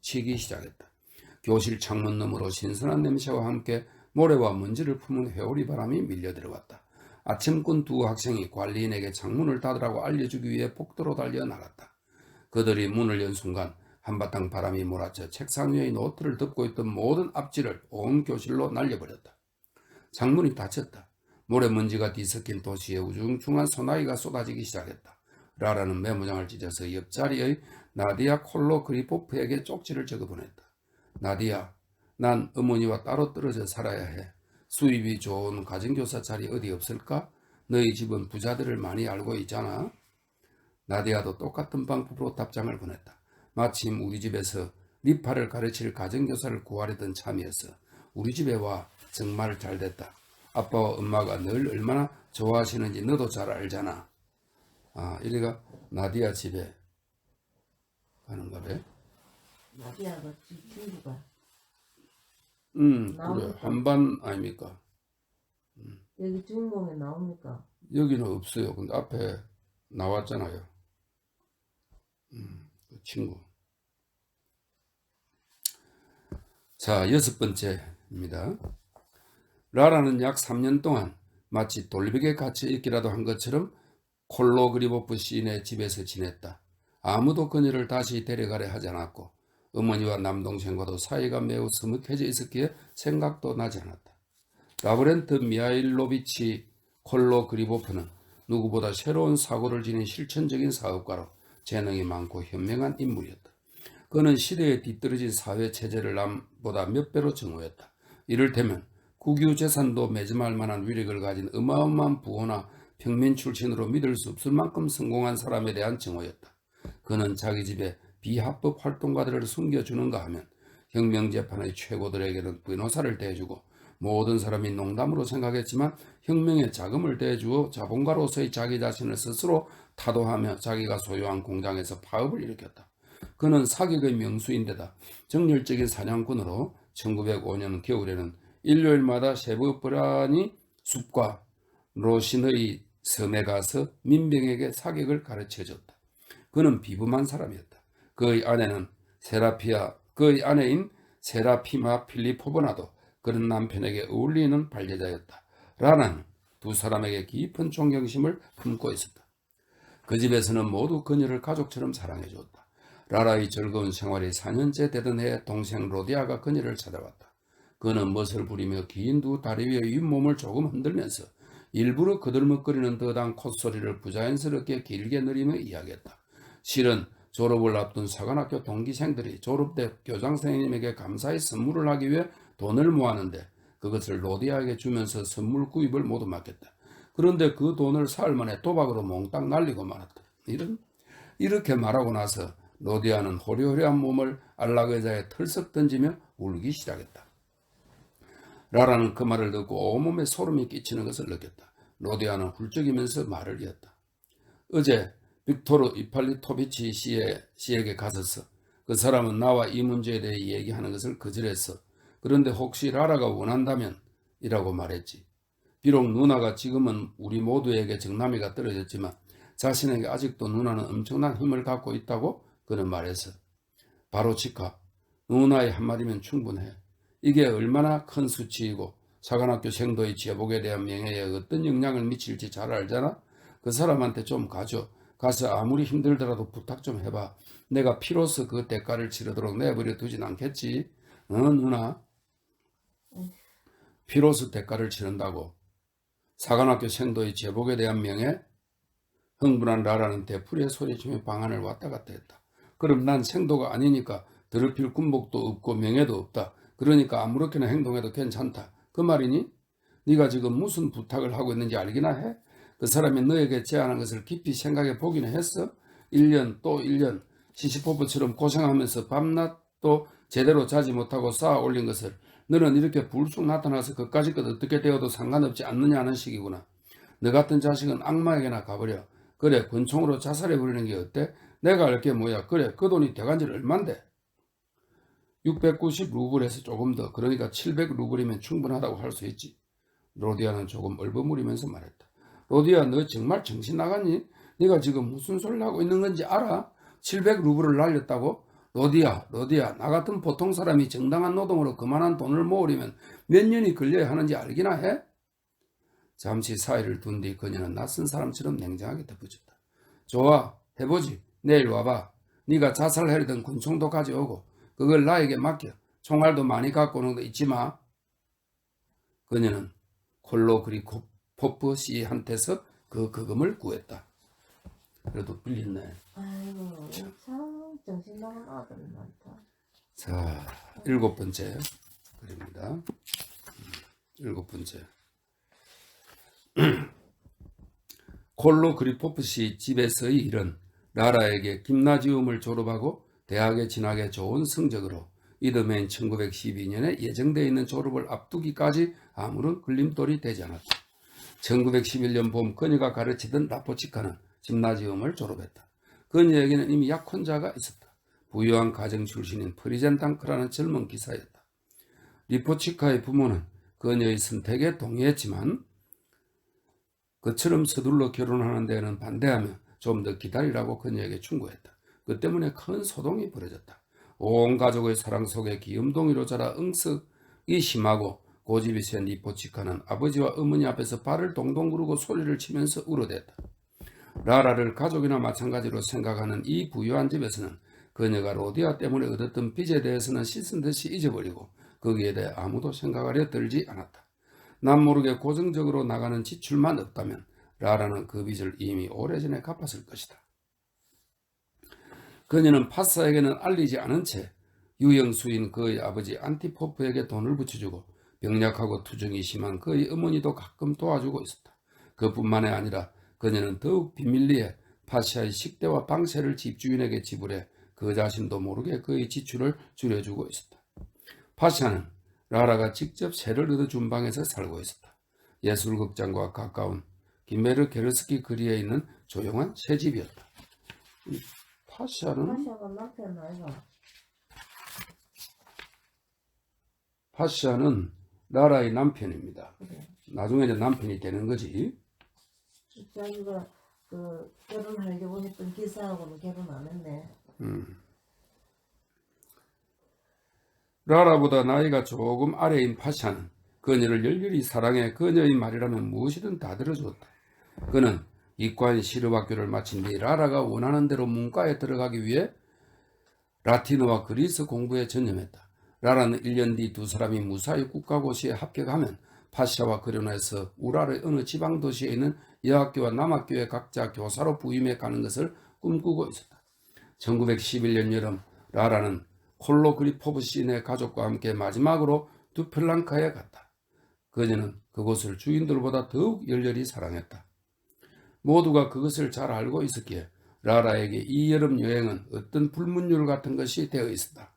치기 시작했다. 교실 창문 너머로 신선한 냄새와 함께 모래와 먼지를 품은 회오리 바람이 밀려 들어왔다. 아침꾼 두 학생이 관리인에게 창문을 닫으라고 알려주기 위해 복도로 달려 나갔다. 그들이 문을 연 순간 한바탕 바람이 몰아쳐 책상 위의 노트를 덮고 있던 모든 앞지를 온 교실로 날려버렸다. 창문이 닫혔다. 모래먼지가 뒤섞인 도시에 우중충한 소나기가 쏟아지기 시작했다. 라라는 메모장을 찢어서 옆자리의 나디아 콜로그리포프에게 쪽지를 적어보냈다. 나디아, 난 어머니와 따로 떨어져 살아야 해. 수입이 좋은 가정교사 자리 어디 없을까? 너희 집은 부자들을 많이 알고 있잖아. 나디아도 똑같은 방법으로 답장을 보냈다. 마침 우리 집에서 리파를 가르칠 가정교사를 구하려던 참이었어. 우리 집에 와. 정말 잘됐다. 아빠와 엄마가 늘 얼마나 좋아하시는지 너도 잘 알잖아. 이래가 나디아 집에 가는가 봐. 나디아가 친구가 그래. 한반 아닙니까? 여기 주인공에 나옵니까? 여기는 없어요. 근데 앞에 나왔잖아요. 그 친구. 자, 6번째입니다. 라라는 약 3년 동안 마치 돌벽에 갇혀 있기라도 한 것처럼 콜로그리보프 시인의 집에서 지냈다. 아무도 그녀를 다시 데려가려 하지 않았고 어머니와 남동생과도 사이가 매우 서먹해져 있었기에 생각도 나지 않았다. 라브렌트 미하일로비치 콜로그리보프는 누구보다 새로운 사고를 지닌 실천적인 사업가로 재능이 많고 현명한 인물이었다. 그는 시대에 뒤떨어진 사회 체제를 남보다 몇 배로 정오했다. 이를테면 국유재산도 매점할 만한 위력을 가진 어마어마한 부호나 평민 출신으로 믿을 수 없을 만큼 성공한 사람에 대한 정오였다. 그는 자기 집에 비합법 활동가들을 숨겨주는가 하면 혁명재판의 최고들에게는 변호사를 대주고 모든 사람이 농담으로 생각했지만 혁명에 자금을 대주어 자본가로서의 자기 자신을 스스로 타도하며 자기가 소유한 공장에서 파업을 일으켰다. 그는 사격의 명수인데다 정열적인 사냥꾼으로 1905년 겨울에는 일요일마다 셰브브라니 숲과 로신의 섬에 가서 민병에게 사격을 가르쳐줬다. 그는 비범한 사람이었다. 그의 아내인 세라피마 필리포보나도 그런 남편에게 어울리는 반려자였다. 라나는 두 사람에게 깊은 존경심을 품고 있었다. 그 집에서는 모두 그녀를 가족처럼 사랑해 주었다. 라라의 즐거운 생활이 4년째 되던 해에 동생 로디아가 그녀를 찾아왔다. 그는 멋을 부리며 긴 두 다리 위에 윗몸을 조금 흔들면서 일부러 그들먹거리는 듯한 콧소리를 부자연스럽게 길게 내리며 이야기했다. 실은 졸업을 앞둔 사관학교 동기생들이 졸업 때 교장선생님에게 감사의 선물을 하기 위해 돈을 모았는데 그것을 로디아에게 주면서 선물 구입을 모두 맡겼다. 그런데 그 돈을 사흘 만에 도박으로 몽땅 날리고 말았다. 이렇게 말하고 나서 로디아는 호리호리한 몸을 안락 의자에 털썩 던지며 울기 시작했다. 라라는 그 말을 듣고 온몸에 소름이 끼치는 것을 느꼈다. 로디아는 훌쩍이면서 말을 이었다. 어제 빅토르 이팔리토비치 씨에게 갔었어. 그 사람은 나와 이 문제에 대해 얘기하는 것을 거절했어. 그런데 혹시 라라가 원한다면 이라고 말했지. 비록 누나가 지금은 우리 모두에게 정남이가 떨어졌지만 자신에게 아직도 누나는 엄청난 힘을 갖고 있다고 그는 말했어. 바로 치카, 누나의 한마디면 충분해. 이게 얼마나 큰 수치이고 사관학교 생도의 제복에 대한 명예에 어떤 영향을 미칠지 잘 알잖아. 그 사람한테 좀 가져. 가서 아무리 힘들더라도 부탁 좀 해봐. 내가 피로써 그 대가를 치르도록 내버려 두진 않겠지. 누나? 피로써 대가를 치른다고. 사관학교 생도의 제복에 대한 명예? 흥분한 라라는 되풀이에 소리치며 방안을 왔다 갔다 했다. 그럼 난 생도가 아니니까 더럽힐 군복도 없고 명예도 없다. 그러니까 아무렇게나 행동해도 괜찮다. 그 말이니? 네가 지금 무슨 부탁을 하고 있는지 알기나 해? 그 사람이 너에게 제안한 것을 깊이 생각해 보기는 했어? 1년 또 1년 시시포프처럼 고생하면서 밤낮도 제대로 자지 못하고 쌓아 올린 것을 너는 이렇게 불쑥 나타나서 그까짓 것 어떻게 되어도 상관없지 않느냐 하는 식이구나. 너 같은 자식은 악마에게나 가버려. 그래, 권총으로 자살해버리는 게 어때? 내가 알 게 뭐야. 그래, 그 돈이 대간질 얼만데? 690 루블에서 조금 더, 그러니까 700 루블이면 충분하다고 할 수 있지. 로디아는 조금 얼버무리면서 말했다. 로디아, 너 정말 정신 나갔니? 네가 지금 무슨 소리를 하고 있는 건지 알아? 700 루블을 날렸다고? 로디아, 나 같은 보통 사람이 정당한 노동으로 그만한 돈을 모으려면 몇 년이 걸려야 하는지 알기나 해? 잠시 사이를 둔 뒤 그녀는 낯선 사람처럼 냉정하게 덧붙였다. 좋아, 해보지. 내일 와봐. 네가 자살하려던 권총도 가져오고 그걸 나에게 맡겨. 총알도 많이 갖고 오는 거 잊지 마. 그녀는 콜로 그리코포프 씨한테서 그 거금을 구했다. 그래도 빌렸네. 아이고 참 정신 나간 아들 많다. 자, 7번째 글입니다. 7번째. 콜로 그리포프 씨 집에서의 일은 라라에게 김나지움을 졸업하고 대학에 진학에 좋은 성적으로 이듬해인 1912년에 예정되어 있는 졸업을 앞두기까지 아무런 걸림돌이 되지 않았다. 1911년 봄 그녀가 가르치던 라포치카는 짐나지움을 졸업했다. 그녀에게는 이미 약혼자가 있었다. 부유한 가정 출신인 프리젠탄크라는 젊은 기사였다. 리포치카의 부모는 그녀의 선택에 동의했지만 그처럼 서둘러 결혼하는 데는 반대하며 좀 더 기다리라고 그녀에게 충고했다. 그 때문에 큰 소동이 벌어졌다. 온 가족의 사랑 속에 기염동이로 자라 응석이 심하고 고집이 센 리포치카는 아버지와 어머니 앞에서 발을 동동 구르고 소리를 치면서 울어댔다. 라라를 가족이나 마찬가지로 생각하는 이 부유한 집에서는 그녀가 로디아 때문에 얻었던 빚에 대해서는 씻은 듯이 잊어버리고 거기에 대해 아무도 생각하려 들지 않았다. 남모르게 고정적으로 나가는 지출만 없다면 라라는 그 빚을 이미 오래전에 갚았을 것이다. 그녀는 파사에게는 알리지 않은 채 유영수인 그의 아버지 안티포프에게 돈을 붙여주고 병약하고 투정이 심한 그의 어머니도 가끔 도와주고 있었다. 그뿐만이 아니라 그녀는 더욱 비밀리에 파샤의 식대와 방세를 집주인에게 지불해 그 자신도 모르게 그의 지출을 줄여주고 있었다. 파샤는 라라가 직접 새를 얻어준 방에서 살고 있었다. 예술극장과 가까운 기메르 게르스키 거리에 있는 조용한 새집이었다. 파시아는 남편 아이가. 파시아는 라라의 남편입니다. 그래. 나중에 이제 남편이 되는 거지. 자기가 그 결혼하려고 했던 기사하고는 결혼 안 했네. 라라보다 나이가 조금 아래인 파샤는 그녀를 열렬히 사랑해 그녀의 말이라면 무엇이든 다 들어주었다. 그는 이과인 실업학교를 마친 뒤 라라가 원하는 대로 문과에 들어가기 위해 라틴어와 그리스 공부에 전념했다. 라라는 1년 뒤 두 사람이 무사히 국가고시에 합격하면 파샤와 결혼해서 우랄의 어느 지방도시에 있는 여학교와 남학교에 각자 교사로 부임해 가는 것을 꿈꾸고 있었다. 1911년 여름 라라는 콜로그리포브 시인의 가족과 함께 마지막으로 두플랑카에 갔다. 그녀는 그곳을 주인들보다 더욱 열렬히 사랑했다. 모두가 그것을 잘 알고 있었기에 라라에게 이 여름 여행은 어떤 불문율 같은 것이 되어 있었다.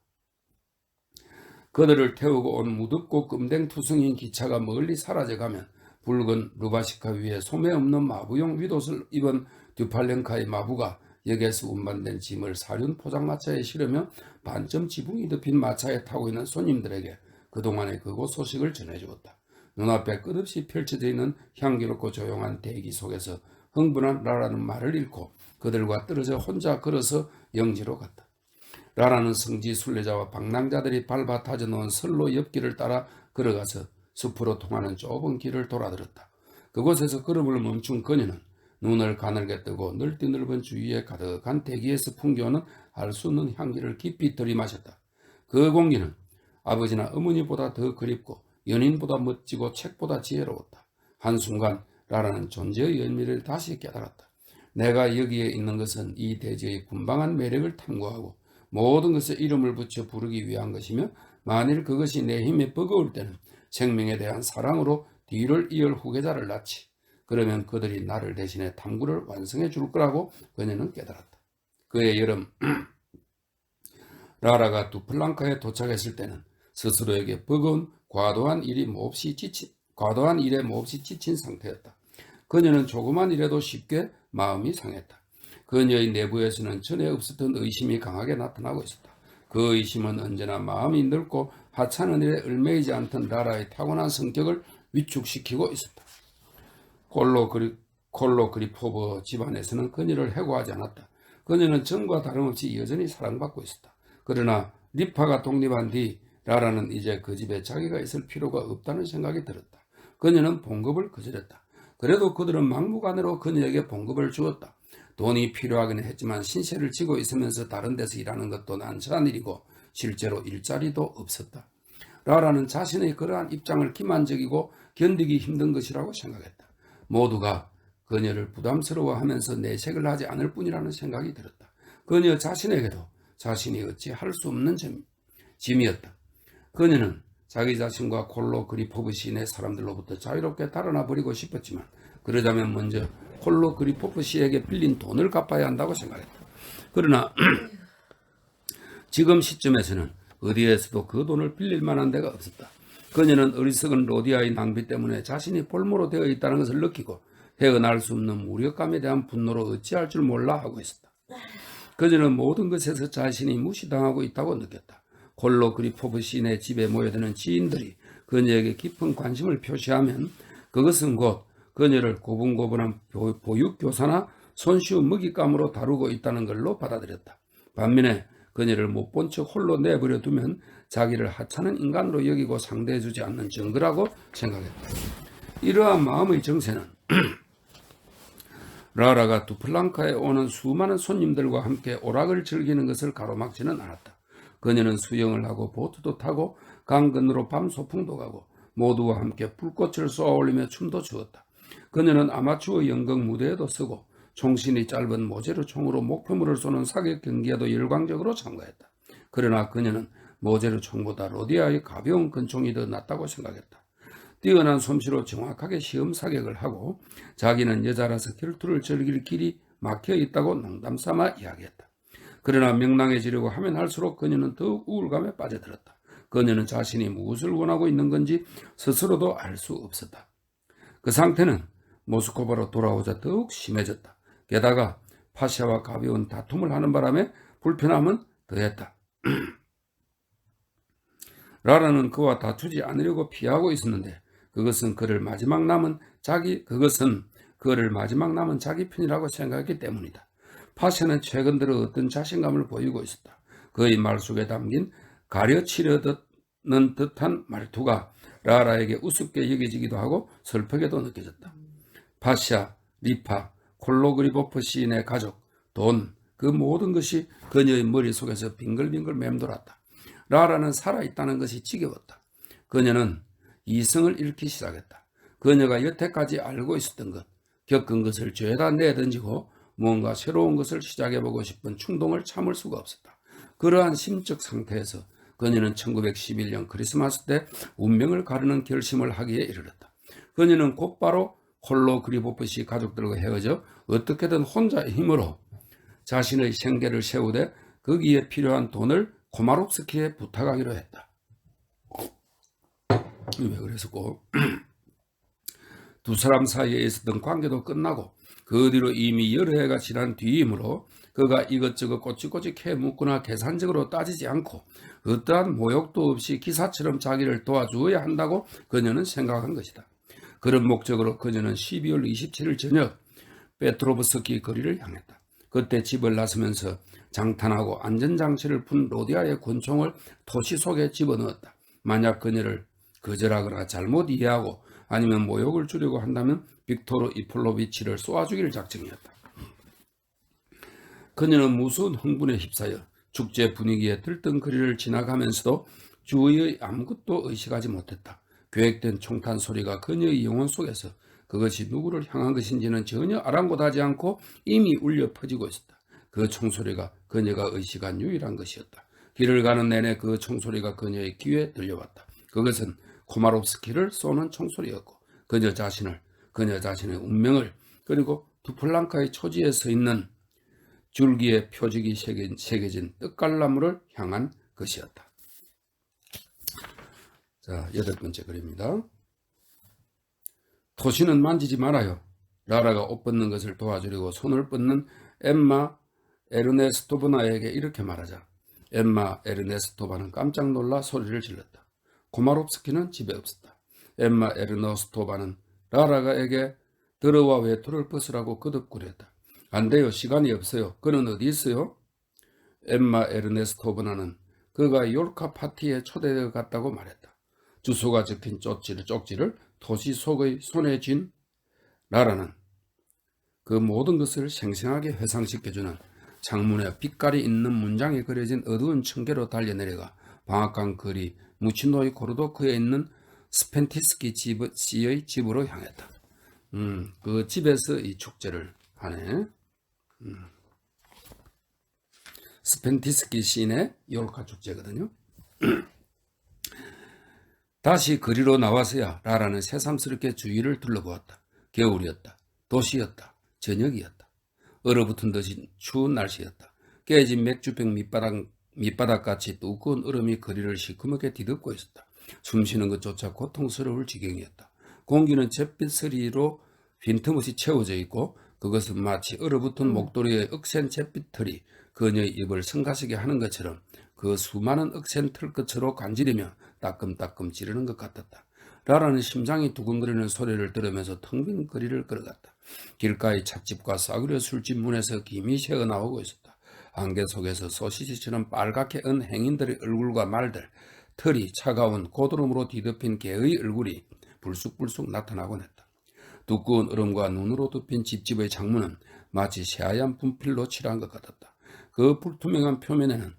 그들을 태우고 온 무덥고 끔댕투성인 기차가 멀리 사라져가면 붉은 루바시카 위에 소매 없는 마부용 윗옷을 입은 듀팔렌카의 마부가 역에서 운반된 짐을 사륜 포장마차에 실으며 반점 지붕이 덮인 마차에 타고 있는 손님들에게 그동안의 그곳 소식을 전해주었다. 눈앞에 끝없이 펼쳐져 있는 향기롭고 조용한 대기 속에서 흥분한 라라는 말을 잃고 그들과 떨어져 혼자 걸어서 영지로 갔다. 라라는 성지 순례자와 방랑자들이 밟아 다져놓은 선로 옆길을 따라 걸어가서 숲으로 통하는 좁은 길을 돌아들었다. 그곳에서 걸음을 멈춘 그녀는 눈을 가늘게 뜨고 넓디 넓은 주위에 가득한 대기에서 풍겨오는 알 수 없는 향기를 깊이 들이마셨다. 그 공기는 아버지나 어머니보다 더 그립고 연인보다 멋지고 책보다 지혜로웠다. 한순간 라라는 존재의 의미를 다시 깨달았다. 내가 여기에 있는 것은 이 대지의 분방한 매력을 탐구하고 모든 것에 이름을 붙여 부르기 위한 것이며 만일 그것이 내 힘에 버거울 때는 생명에 대한 사랑으로 뒤를 이을 후계자를 낳지. 그러면 그들이 나를 대신해 탐구를 완성해 줄 거라고 그녀는 깨달았다. 그의 여름 라라가 두플랑카에 도착했을 때는 스스로에게 버거운 과도한 일에 몹시 지친 상태였다. 그녀는 조그만 일에도 쉽게 마음이 상했다. 그녀의 내부에서는 전에 없었던 의심이 강하게 나타나고 있었다. 그 의심은 언제나 마음이 넓고 하찮은 일에 얽매이지 않던 라라의 타고난 성격을 위축시키고 있었다. 콜로그리포브 집안에서는 그녀를 해고하지 않았다. 그녀는 전과 다름없이 여전히 사랑받고 있었다. 그러나 리파가 독립한 뒤 라라는 이제 그 집에 자기가 있을 필요가 없다는 생각이 들었다. 그녀는 봉급을 거절했다. 그래도 그들은 막무가내로 그녀에게 봉급을 주었다. 돈이 필요하긴 했지만 신세를 지고 있으면서 다른 데서 일하는 것도 난처한 일이고 실제로 일자리도 없었다. 라라는 자신의 그러한 입장을 기만적이고 견디기 힘든 것이라고 생각했다. 모두가 그녀를 부담스러워하면서 내색을 하지 않을 뿐이라는 생각이 들었다. 그녀 자신에게도 자신이 어찌 할 수 없는 짐이었다. 그녀는 자기 자신과 콜로그리포브 시인의 사람들로부터 자유롭게 달아나 버리고 싶었지만 그러자면 먼저 콜로그리포브 시에게 빌린 돈을 갚아야 한다고 생각했다. 그러나 지금 시점에서는 어디에서도 그 돈을 빌릴 만한 데가 없었다. 그녀는 어리석은 로디아의 낭비 때문에 자신이 볼모로 되어 있다는 것을 느끼고 헤어날 수 없는 무력감에 대한 분노로 어찌할 줄 몰라 하고 있었다. 그녀는 모든 것에서 자신이 무시당하고 있다고 느꼈다. 콜로그리포브 시인의 집에 모여드는 지인들이 그녀에게 깊은 관심을 표시하면 그것은 곧 그녀를 고분고분한 보육교사나 손쉬운 먹잇감으로 다루고 있다는 걸로 받아들였다. 반면에 그녀를 못 본 척 홀로 내버려 두면 자기를 하찮은 인간으로 여기고 상대해주지 않는 증거라고 생각했다. 이러한 마음의 정세는 라라가 두플랑카에 오는 수많은 손님들과 함께 오락을 즐기는 것을 가로막지는 않았다. 그녀는 수영을 하고 보트도 타고 강건으로 밤 소풍도 가고 모두와 함께 불꽃을 쏘아올리며 춤도 추었다. 그녀는 아마추어 연극 무대에도 서고 총신이 짧은 모제르 총으로 목표물을 쏘는 사격 경기에도 열광적으로 참가했다. 그러나 그녀는 모제르 총보다 로디아의 가벼운 권총이 더 낫다고 생각했다. 뛰어난 솜씨로 정확하게 시험 사격을 하고 자기는 여자라서 결투를 즐길 길이 막혀 있다고 농담삼아 이야기했다. 그러나 명랑해지려고 하면 할수록 그녀는 더욱 우울감에 빠져들었다. 그녀는 자신이 무엇을 원하고 있는 건지 스스로도 알 수 없었다. 그 상태는 모스크바로 돌아오자 더욱 심해졌다. 게다가 파샤와 가벼운 다툼을 하는 바람에 불편함은 더했다. 라라는 그와 다투지 않으려고 피하고 있었는데 그것은 그를 마지막 남은 자기 편이라고 생각했기 때문이다. 파샤는 최근 들어 어떤 자신감을 보이고 있었다. 그의 말 속에 담긴 가려치려는 듯한 말투가 라라에게 우습게 여겨지기도 하고 슬프게도 느껴졌다. 파샤, 리파, 콜로그리보프 시인의 가족, 돈, 그 모든 것이 그녀의 머릿속에서 빙글빙글 맴돌았다. 라라는 살아있다는 것이 지겨웠다. 그녀는 이성을 잃기 시작했다. 그녀가 여태까지 알고 있었던 것, 겪은 것을 죄다 내던지고 뭔가 새로운 것을 시작해보고 싶은 충동을 참을 수가 없었다. 그러한 심적 상태에서 그녀는 1911년 크리스마스 때 운명을 가르는 결심을 하기에 이르렀다. 그녀는 곧바로 콜로그리보프시 가족들과 헤어져 어떻게든 혼자의 힘으로 자신의 생계를 세우되 거기에 필요한 돈을 코마롭스키에 부탁하기로 했다. 왜 그랬었고 두 사람 사이에 있었던 관계도 끝나고 그 뒤로 이미 여러 해가 지난 뒤이므로 그가 이것저것 꼬치꼬치 캐묻거나 계산적으로 따지지 않고 어떠한 모욕도 없이 기사처럼 자기를 도와주어야 한다고 그녀는 생각한 것이다. 그런 목적으로 그녀는 12월 27일 저녁 페트로브스키 거리를 향했다. 그때 집을 나서면서 장탄하고 안전장치를 푼 로디아의 권총을 토시 속에 집어넣었다. 만약 그녀를 거절하거나 잘못 이해하고 아니면 모욕을 주려고 한다면 빅토르 이폴로비치를 쏘아주기를 작정이었다. 그녀는 무서운 흥분에 휩싸여 축제 분위기에 들뜬 거리를 지나가면서도 주위의 아무것도 의식하지 못했다. 계획된 총탄 소리가 그녀의 영혼 속에서 그것이 누구를 향한 것인지는 전혀 아랑곳하지 않고 이미 울려 퍼지고 있었다. 그 총소리가 그녀가 의식한 유일한 것이었다. 길을 가는 내내 그 총소리가 그녀의 귀에 들려왔다. 그것은 코마롭스키를 쏘는 총소리였고 그녀 자신의 운명을 그리고 두플랑카의 초지에 서 있는 줄기에 표적이 새겨진 떡갈나무를 향한 것이었다. 자, 8번째 글입니다. 토시는 만지지 말아요. 라라가 옷 벗는 것을 도와주려고 손을 뻗는 엠마 에르네스토바나에게 이렇게 말하자 엠마 에르네스토바는 깜짝 놀라 소리를 질렀다. 코마롭스키는 집에 없었다. 엠마 에르네스토바는 라라가에게 들어와 외투를 벗으라고 거듭구렸다. 안 돼요. 시간이 없어요. 그는 어디 있어요? 엠마 에르네스토바나는 그가 욜카 파티에 초대되어 갔다고 말했다. 주소가 적힌 쪽지를 토시 속의 손에 쥔 라라는 그 모든 것을 생생하게 회상시켜주는 창문에 빛깔이 있는 문장이 그려진 어두운 층계로 달려내려가 방앗간 거리 무치노이 고르도크에 있는 스펜티스키 씨의 집으로 향했다. 그 집에서 이 축제를 하네. 스펜티스키 시인의 욜카 축제거든요. 다시 거리로 나와서야 라라는 새삼스럽게 주위를 둘러보았다. 겨울이었다. 도시였다. 저녁이었다. 얼어붙은 듯이 추운 날씨였다. 깨진 맥주병 밑바닥같이 두꺼운 얼음이 거리를 시커멓게 뒤덮고 있었다. 숨쉬는 것조차 고통스러울 지경이었다. 공기는 잿빛 서리로 빈틈없이 채워져 있고 그것은 마치 얼어붙은 목도리의 억센 잿빛 털이 그녀의 입을 성가시게 하는 것처럼 그 수많은 억센 털끝으로 간지리며 따끔따끔 찌르는 것 같았다. 라라는 심장이 두근거리는 소리를 들으면서 텅 빈 거리를 걸어갔다. 길가의 찻집과 싸구려 술집 문에서 김이 새어나오고 있었다. 안개 속에서 소시지처럼 빨갛게 언 행인들의 얼굴과 말들, 털이 차가운 고드름으로 뒤덮인 개의 얼굴이 불쑥불쑥 나타나곤 했다. 두꺼운 얼음과 눈으로 덮인 집집의 창문은 마치 새하얀 분필로 칠한 것 같았다. 그 불투명한 표면에는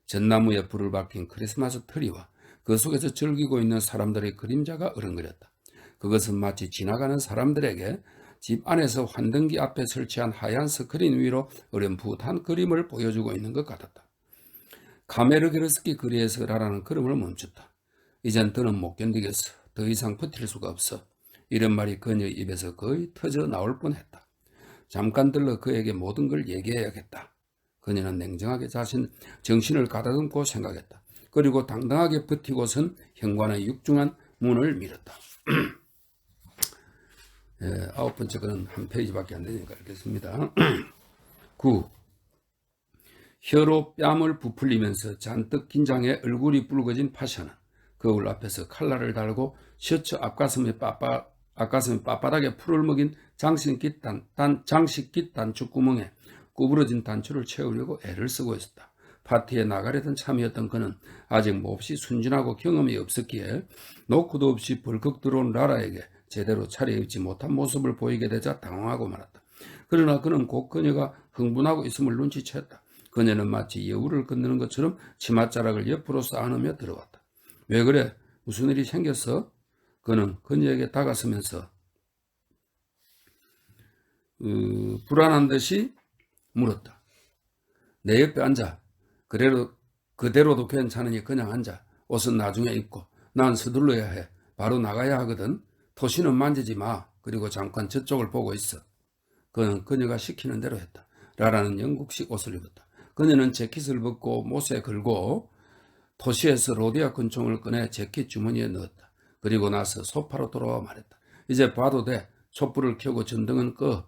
전나무에 불을 밝힌 크리스마스 트리와 그 속에서 즐기고 있는 사람들의 그림자가 어른거렸다. 그것은 마치 지나가는 사람들에게 집 안에서 환등기 앞에 설치한 하얀 스크린 위로 어렴풋한 그림을 보여주고 있는 것 같았다. 카메르게르스키 거리에서 라라는 걸음을 멈췄다. 이젠 더는 못 견디겠어. 더 이상 버틸 수가 없어. 이런 말이 그녀의 입에서 거의 터져 나올 뻔했다. 잠깐 들러 그에게 모든 걸 얘기해야겠다. 그녀는 냉정하게 정신을 가다듬고 생각했다. 그리고 당당하게 버티고선 현관의 육중한 문을 밀었다. 예, 아홉 번째 거는 한 페이지밖에 안 되니까 읽겠습니다. 9. 혀로 뺨을 부풀리면서 잔뜩 긴장해 얼굴이 붉어진 파샤는 거울 앞에서 칼날을 달고 셔츠 앞가슴에 빳빳하게 풀을 먹인 장식깃 단축구멍에 구부러진 단추를 채우려고 애를 쓰고 있었다. 파티에 나가려던 참이었던 그는 아직 몹시 순진하고 경험이 없었기에 노크도 없이 벌컥 들어온 라라에게 제대로 차려입지 못한 모습을 보이게 되자 당황하고 말았다. 그러나 그는 곧 그녀가 흥분하고 있음을 눈치챘다. 그녀는 마치 여우를 건드는 것처럼 치맛자락을 옆으로 쌓아놓으며 들어왔다. 왜 그래? 무슨 일이 생겼어? 그는 그녀에게 다가서면서 불안한 듯이 물었다. 내 옆에 앉아. 그대로도 괜찮으니 그냥 앉아. 옷은 나중에 입고. 난 서둘러야 해. 바로 나가야 하거든. 토시는 만지지 마. 그리고 잠깐 저쪽을 보고 있어. 그는 그녀가 시키는 대로 했다. 라라는 영국식 옷을 입었다. 그녀는 재킷을 벗고 못에 걸고 토시에서 로디아 권총을 꺼내 재킷 주머니에 넣었다. 그리고 나서 소파로 돌아와 말했다. 이제 봐도 돼. 촛불을 켜고 전등은 꺼.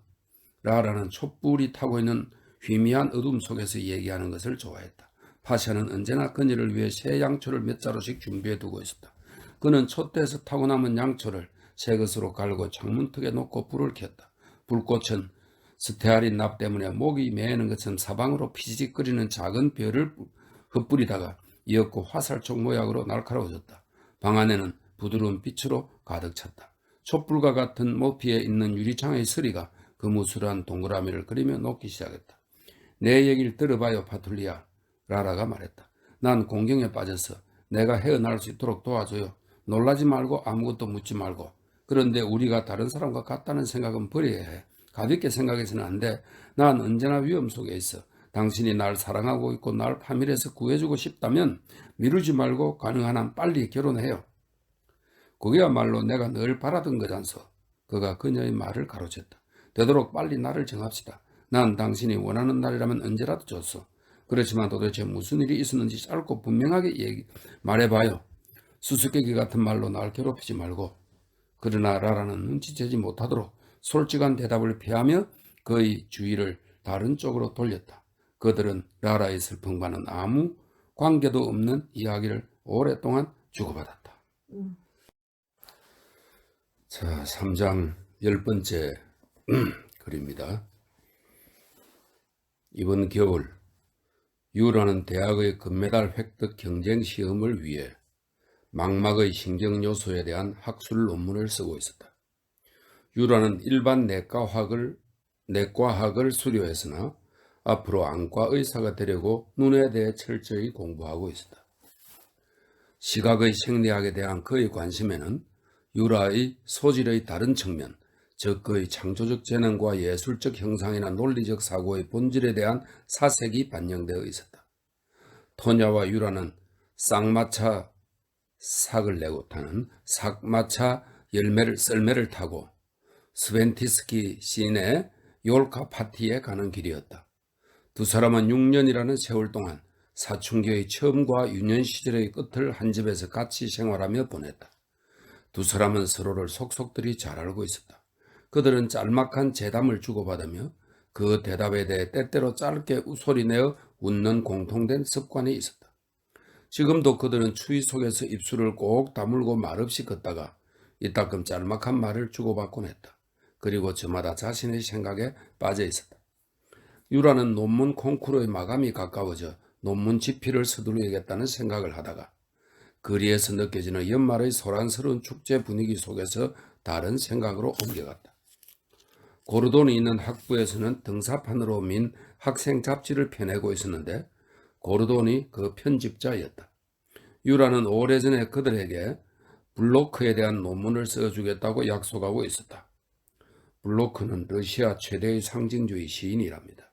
라라는 촛불이 타고 있는 희미한 어둠 속에서 얘기하는 것을 좋아했다. 파샤는 언제나 그녀를 위해 새 양초를 몇 자루씩 준비해 두고 있었다. 그는 촛대에서 타고 남은 양초를 새 것으로 갈고 창문턱에 놓고 불을 켰다. 불꽃은 스테아린 납 때문에 목이 메이는 것처럼 사방으로 피지직거리는 작은 별을 흩뿌리다가 이윽고 화살촉 모양으로 날카로워졌다. 방 안에는 부드러운 빛으로 가득 찼다. 촛불과 같은 모피에 있는 유리창의 서리가 거무술한 동그라미를 그리며 녹기 시작했다. 내 얘기를 들어봐요, 파툴리아. 라라가 말했다. 난 공경에 빠져서 내가 헤어날 수 있도록 도와줘요. 놀라지 말고 아무것도 묻지 말고. 그런데 우리가 다른 사람과 같다는 생각은 버려야 해. 가볍게 생각해서는 안 돼. 난 언제나 위험 속에 있어. 당신이 날 사랑하고 있고 날 파밀에서 구해주고 싶다면 미루지 말고 가능한 한 빨리 결혼해요. 그게야말로 내가 늘 바라던 거잖소. 그가 그녀의 말을 가로챘다. 되도록 빨리 날을 정합시다. 난 당신이 원하는 날이라면 언제라도 좋소. 그렇지만 도대체 무슨 일이 있었는지 짧고 분명하게 말해봐요. 수수께끼 같은 말로 날 괴롭히지 말고. 그러나 라라는 눈치채지 못하도록 솔직한 대답을 피하며 그의 주의를 다른 쪽으로 돌렸다. 그들은 라라의 슬픔과는 아무 관계도 없는 이야기를 오랫동안 주고받았다. 자, 3장 10번째 글입니다. 이번 겨울 유라는 대학의 금메달 획득 경쟁 시험을 위해 망막의 신경 요소에 대한 학술 논문을 쓰고 있었다. 유라는 일반 내과학을 수료했으나 앞으로 안과 의사가 되려고 눈에 대해 철저히 공부하고 있었다. 시각의 생리학에 대한 그의 관심에는 유라의 소질의 다른 측면, 즉 그의 창조적 재능과 예술적 형상이나 논리적 사고의 본질에 대한 사색이 반영되어 있었다. 토냐와 유라는 쌍마차 삭을 내고 타는 삭마차 썰매를 타고 스벤티스키 시인의 욜카 파티에 가는 길이었다. 두 사람은 6년이라는 세월 동안 사춘기의 처음과 유년 시절의 끝을 한 집에서 같이 생활하며 보냈다. 두 사람은 서로를 속속들이 잘 알고 있었다. 그들은 짤막한 재담을 주고받으며 그 대답에 대해 때때로 짧게 소리내어 웃는 공통된 습관이 있었다. 지금도 그들은 추위 속에서 입술을 꼭 다물고 말없이 걷다가 이따금 짤막한 말을 주고받곤 했다. 그리고 저마다 자신의 생각에 빠져 있었다. 유라는 논문 콩쿠르의 마감이 가까워져 논문 집필을 서두르야겠다는 생각을 하다가 거리에서 느껴지는 연말의 소란스러운 축제 분위기 속에서 다른 생각으로 옮겨갔다. 고르돈이 있는 학부에서는 등사판으로 민 학생 잡지를 펴내고 있었는데 고르돈이 그 편집자였다. 유라는 오래전에 그들에게 블로크에 대한 논문을 써주겠다고 약속하고 있었다. 블로크는 러시아 최대의 상징주의 시인이랍니다.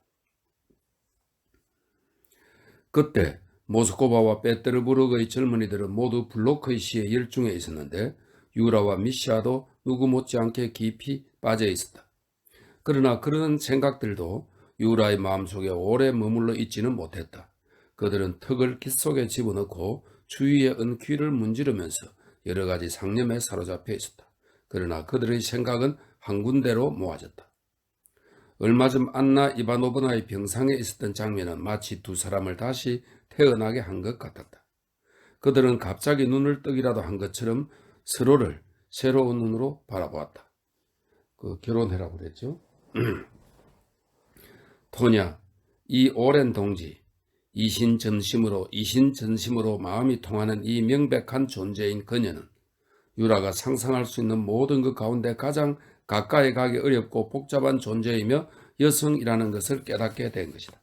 그때 모스크바와 페테르부르크의 젊은이들은 모두 블로크의 시에 열중해 있었는데 유라와 미샤도 누구 못지않게 깊이 빠져 있었다. 그러나 그런 생각들도 유라의 마음속에 오래 머물러 있지는 못했다. 그들은 턱을 깃속에 집어넣고 주위의 은귀를 문지르면서 여러 가지 상념에 사로잡혀 있었다. 그러나 그들의 생각은 한 군데로 모아졌다. 얼마 전 안나 이바노브나의 병상에 있었던 장면은 마치 두 사람을 다시 태어나게 한 것 같았다. 그들은 갑자기 눈을 뜨기라도 한 것처럼 서로를 새로운 눈으로 바라보았다. 결혼해라고 그랬죠. 토냐, 이 오랜 동지, 이신전심으로 마음이 통하는 이 명백한 존재인 그녀는 유라가 상상할 수 있는 모든 것 가운데 가장 가까이 가기 어렵고 복잡한 존재이며 여성이라는 것을 깨닫게 된 것이다.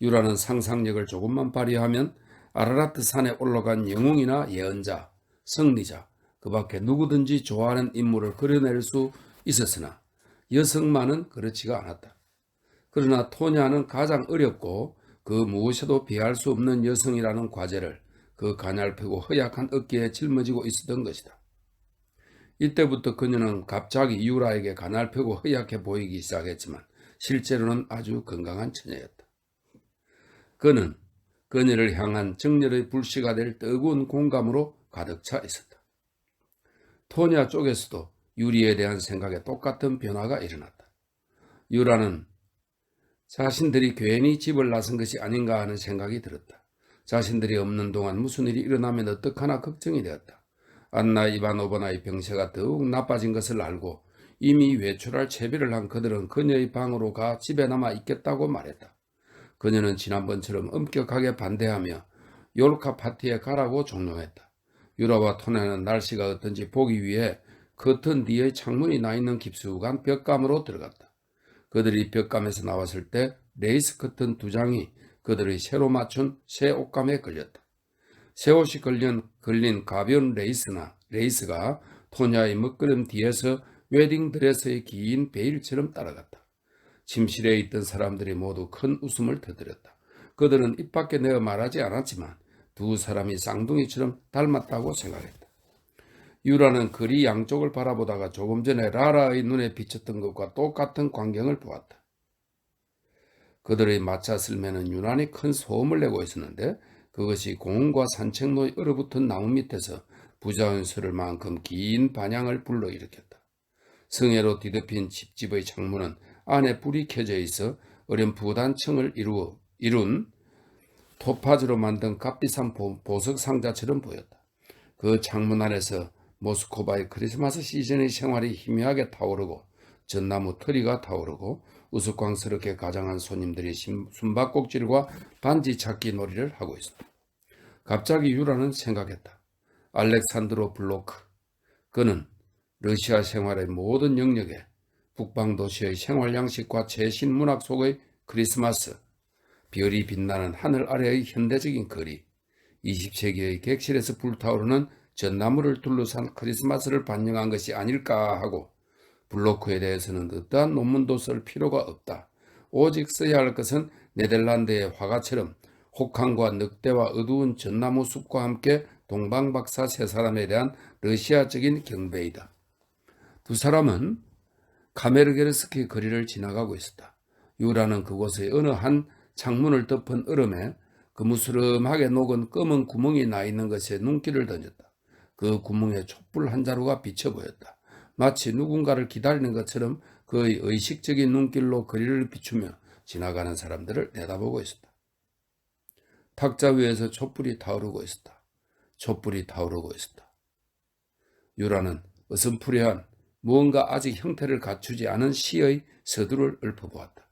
유라는 상상력을 조금만 발휘하면 아라라트 산에 올라간 영웅이나 예언자, 승리자, 그 밖에 누구든지 좋아하는 인물을 그려낼 수 있었으나 여성만은 그렇지가 않았다. 그러나 토냐는 가장 어렵고 그 무엇에도 비할 수 없는 여성이라는 과제를 그 가냘프고 허약한 어깨에 짊어지고 있었던 것이다. 이때부터 그녀는 갑자기 유라에게 가냘프고 허약해 보이기 시작했지만 실제로는 아주 건강한 처녀였다. 그는 그녀를 향한 정열의 불씨가 될 뜨거운 공감으로 가득 차 있었다. 토냐 쪽에서도 유리에 대한 생각에 똑같은 변화가 일어났다. 유라는 자신들이 괜히 집을 나선 것이 아닌가 하는 생각이 들었다. 자신들이 없는 동안 무슨 일이 일어나면 어떡하나 걱정이 되었다. 안나 이바노브나의 병세가 더욱 나빠진 것을 알고 이미 외출할 채비를 한 그들은 그녀의 방으로 가 집에 남아 있겠다고 말했다. 그녀는 지난번처럼 엄격하게 반대하며 욜카 파티에 가라고 종용했다. 유라와 토냐는 날씨가 어떤지 보기 위해 커튼 뒤에 창문이 나 있는 깊숙한 벽감으로 들어갔다. 그들이 벽감에서 나왔을 때 레이스 커튼 2장이 그들의 새로 맞춘 새 옷감에 걸렸다. 새 옷이 걸린 가벼운 레이스가 토냐의 먹구름 뒤에서 웨딩드레스의 긴 베일처럼 따라갔다. 침실에 있던 사람들이 모두 큰 웃음을 터뜨렸다. 그들은 입 밖에 내어 말하지 않았지만 두 사람이 쌍둥이처럼 닮았다고 생각했다. 유라는 거리 양쪽을 바라보다가 조금 전에 라라의 눈에 비쳤던 것과 똑같은 광경을 보았다. 그들의 마차 쓸매는 유난히 큰 소음을 내고 있었는데 그것이 공원과 산책로에 얼어붙은 나무 밑에서 부자연 서를 만큼 긴 반향을 불러일으켰다. 성애로 뒤덮인 집집의 창문은 안에 불이 켜져 있어 어렴풋한 층을 이룬 토파즈로 만든 값비싼 보석 상자처럼 보였다. 그 창문 안에서 모스코바의 크리스마스 시즌의 생활이 희미하게 타오르고 전나무 터리가 타오르고 우스꽝스럽게 가장한 손님들이 숨바꼭질과 반지 찾기 놀이를 하고 있었다. 갑자기 유라는 생각했다. 알렉산드로 블로크. 그는 러시아 생활의 모든 영역에 북방도시의 생활 양식과 최신 문학 속의 크리스마스, 별이 빛나는 하늘 아래의 현대적인 거리, 20세기의 객실에서 불타오르는 전나무를 둘러싼 크리스마스를 반영한 것이 아닐까 하고 블로크에 대해서는 어떠한 논문도 쓸 필요가 없다. 오직 써야 할 것은 네덜란드의 화가처럼 혹한과 늑대와 어두운 전나무 숲과 함께 동방박사 세 사람에 대한 러시아적인 경배이다. 두 사람은 카메르게르스키 거리를 지나가고 있었다. 유라는 그곳의 어느 한 창문을 덮은 얼음에 그무스름하게 녹은 검은 구멍이 나 있는 것에 눈길을 던졌다. 그 구멍에 촛불 한 자루가 비쳐 보였다. 마치 누군가를 기다리는 것처럼 그의 의식적인 눈길로 거리를 비추며 지나가는 사람들을 내다보고 있었다. 탁자 위에서 촛불이 타오르고 있었다. 촛불이 타오르고 있었다. 유라는 어슴푸레한 무언가 아직 형태를 갖추지 않은 시의 서두를 읊어보았다.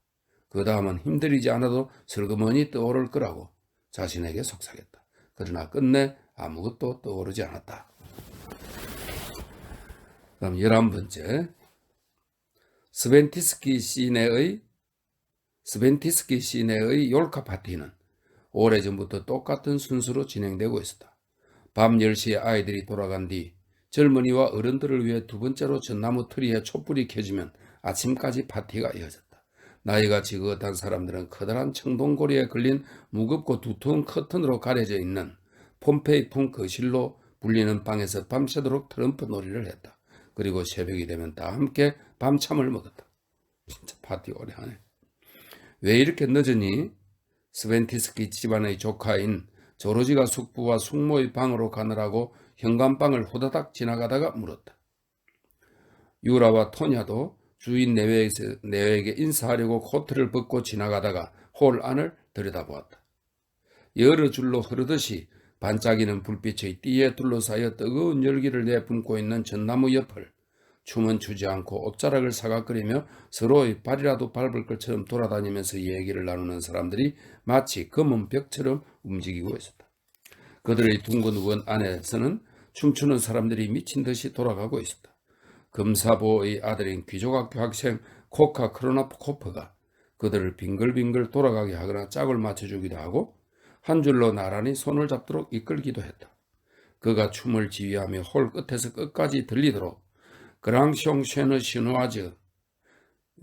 그 다음은 힘들이지 않아도 슬그머니 떠오를 거라고 자신에게 속삭였다. 그러나 끝내 아무것도 떠오르지 않았다. 그럼 11번째, 스벤티스키 시내의 욜카 파티는 오래전부터 똑같은 순서로 진행되고 있었다. 밤 10시에 아이들이 돌아간 뒤 젊은이와 어른들을 위해 두 번째로 전나무 트리에 촛불이 켜지면 아침까지 파티가 이어졌다. 나이가 지긋한 사람들은 커다란 청동고리에 걸린 무겁고 두터운 커튼으로 가려져 있는 폼페이풍 거실로 불리는 방에서 밤새도록 트럼프 놀이를 했다. 그리고 새벽이 되면 다 함께 밤참을 먹었다. 진짜 파티 오래 하네. 왜 이렇게 늦으니? 스벤티스키 집안의 조카인 조르지가 숙부와 숙모의 방으로 가느라고 현관방을 후다닥 지나가다가 물었다. 유라와 토냐도 주인 내외에게 인사하려고 코트를 벗고 지나가다가 홀 안을 들여다보았다. 여러 줄로 흐르듯이 반짝이는 불빛의 띠에 둘러싸여 뜨거운 열기를 내뿜고 있는 전나무 옆을 춤은 추지 않고 옷자락을 사각거리며 서로의 발이라도 밟을 것처럼 돌아다니면서 얘기를 나누는 사람들이 마치 검은 벽처럼 움직이고 있었다. 그들의 둥근 원 안에서는 춤추는 사람들이 미친 듯이 돌아가고 있었다. 검사보의 아들인 귀족학교 학생 코카 크로나코프가 그들을 빙글빙글 돌아가게 하거나 짝을 맞춰주기도 하고 한 줄로 나란히 손을 잡도록 이끌기도 했다. 그가 춤을 지휘하며 홀 끝에서 끝까지 들리도록 그랑숑쉐느 시누아즈,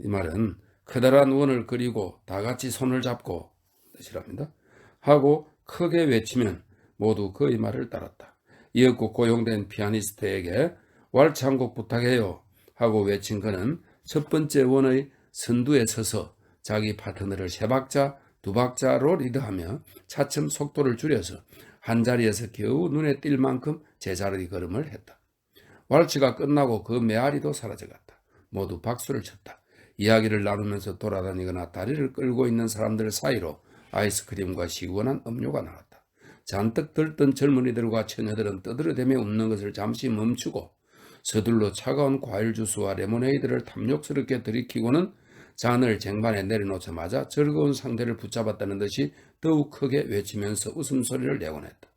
이 말은 커다란 원을 그리고 다같이 손을 잡고 뜻이랍니다. 하고 크게 외치면 모두 그의 말을 따랐다. 이윽고 고용된 피아니스트에게 왈츠 한 곡 부탁해요 하고 외친 그는 첫 번째 원의 선두에 서서 자기 파트너를 3박자, 2박자로 리드하며 차츰 속도를 줄여서 한 자리에서 겨우 눈에 띌 만큼 제자리 걸음을 했다. 왈츠가 끝나고 그 메아리도 사라져갔다. 모두 박수를 쳤다. 이야기를 나누면서 돌아다니거나 다리를 끌고 있는 사람들 사이로 아이스크림과 시원한 음료가 나왔다. 잔뜩 들뜬 젊은이들과 처녀들은 떠들어대며 웃는 것을 잠시 멈추고 서둘러 차가운 과일 주스와 레모네이드를 탐욕스럽게 들이키고는 잔을 쟁반에 내려놓자마자 즐거운 상대를 붙잡았다는 듯이 더욱 크게 외치면서 웃음소리를 내곤 했다.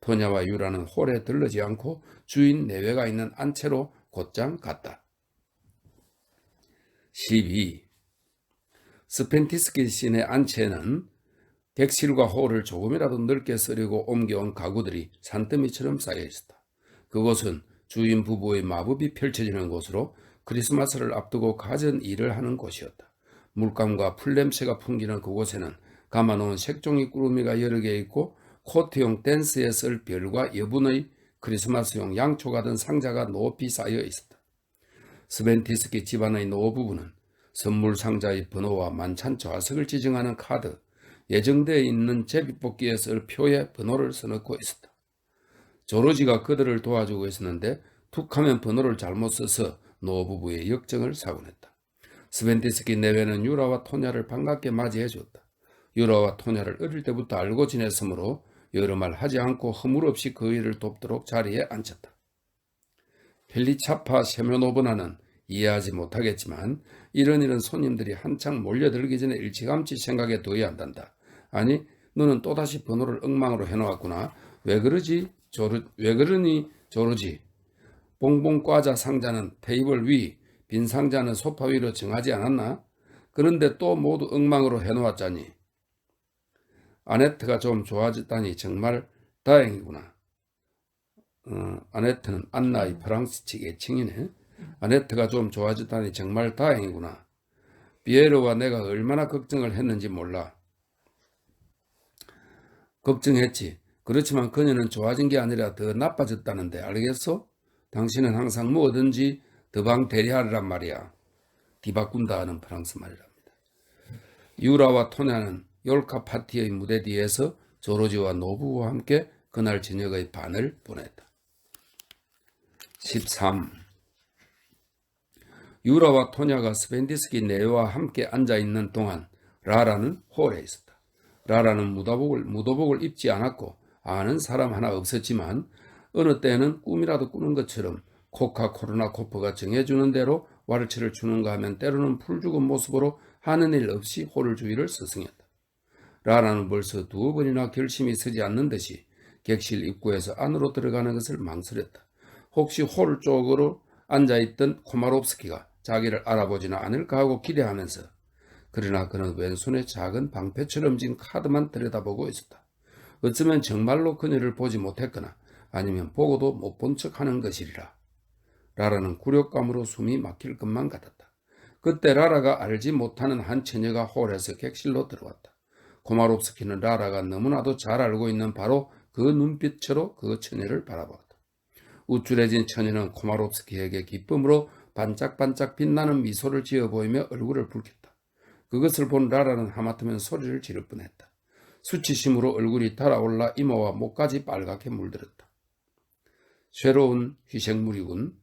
토냐와 유라는 홀에 들르지 않고 주인 내외가 있는 안채로 곧장 갔다. 12. 스펜티스키 시내 안채는 객실과 홀을 조금이라도 넓게 쓰려고 옮겨온 가구들이 산더미처럼 쌓여 있었다. 그곳은 주인 부부의 마법이 펼쳐지는 곳으로 크리스마스를 앞두고 가전 일을 하는 곳이었다. 물감과 풀냄새가 풍기는 그곳에는 감아놓은 색종이 꾸러미가 여러 개 있고 코트용 댄스에 쓸 별과 여분의 크리스마스용 양초가 든 상자가 높이 쌓여 있었다. 스벤티스키 집안의 노부부는 선물 상자의 번호와 만찬 좌석을 지정하는 카드, 예정되어 있는 제비뽑기에 쓸 표에 번호를 써넣고 있었다. 조르지가 그들을 도와주고 있었는데 툭하면 번호를 잘못 써서 노부부의 역정을 사곤 했다. 스벤티스키 내외는 유라와 토냐를 반갑게 맞이해 줬다. 유라와 토냐를 어릴 때부터 알고 지냈으므로 여러 말 하지 않고 허물없이 그 일을 돕도록 자리에 앉혔다. 펠리차파 세면오브나는 이해하지 못하겠지만 이런 손님들이 한창 몰려들기 전에 일찌감치 생각에 둬야 한단다. 아니, 너는 또다시 번호를 엉망으로 해놓았구나. 왜 그러니 조르지. 봉봉 과자 상자는 테이블 위, 빈 상자는 소파 위로 정하지 않았나? 그런데 또 모두 엉망으로 해놓았자니. 아네트가 좀 좋아졌다니 정말 다행이구나. 아네트는 안나의 프랑스 측 애칭이네. 아네트가 좀 좋아졌다니 정말 다행이구나. 비에르와 내가 얼마나 걱정을 했는지 몰라. 걱정했지. 그렇지만 그녀는 좋아진 게 아니라 더 나빠졌다는데 알겠어? 당신은 항상 뭐든지 더방 대리하리란 말이야. 뒤바꾼다 하는 프랑스 말이랍니다. 유라와 토냐는 욜카 파티의 무대 뒤에서 조르지와 노부와 함께 그날 저녁의 반을 보냈다. 13. 유라와 토냐가 스펜디스키 내외와 함께 앉아있는 동안 라라는 홀에 있었다. 라라는 무도복을 입지 않았고 아는 사람 하나 없었지만 어느 때는 꿈이라도 꾸는 것처럼 코카코르나코프가 정해주는 대로 왈츠를 추는가 하면 때로는 풀죽은 모습으로 하는 일 없이 홀 주위를 스승했다. 라라는 벌써 2번이나 결심이 서지 않는 듯이 객실 입구에서 안으로 들어가는 것을 망설였다. 혹시 홀 쪽으로 앉아있던 코마롭스키가 자기를 알아보지는 않을까 하고 기대하면서 그러나 그는 왼손에 작은 방패처럼 진 카드만 들여다보고 있었다. 어쩌면 정말로 그녀를 보지 못했거나 아니면 보고도 못 본 척하는 것이리라. 라라는 굴욕감으로 숨이 막힐 것만 같았다. 그때 라라가 알지 못하는 한 처녀가 홀에서 객실로 들어왔다. 코마롭스키는 라라가 너무나도 잘 알고 있는 바로 그 눈빛으로 그 처녀를 바라보았다. 우쭐해진 처녀는 코마롭스키에게 기쁨으로 반짝반짝 빛나는 미소를 지어 보이며 얼굴을 붉혔다. 그것을 본 라라는 하마터면 소리를 지를 뻔했다. 수치심으로 얼굴이 달아올라 이마와 목까지 빨갛게 물들었다. 새로운 희생물이군.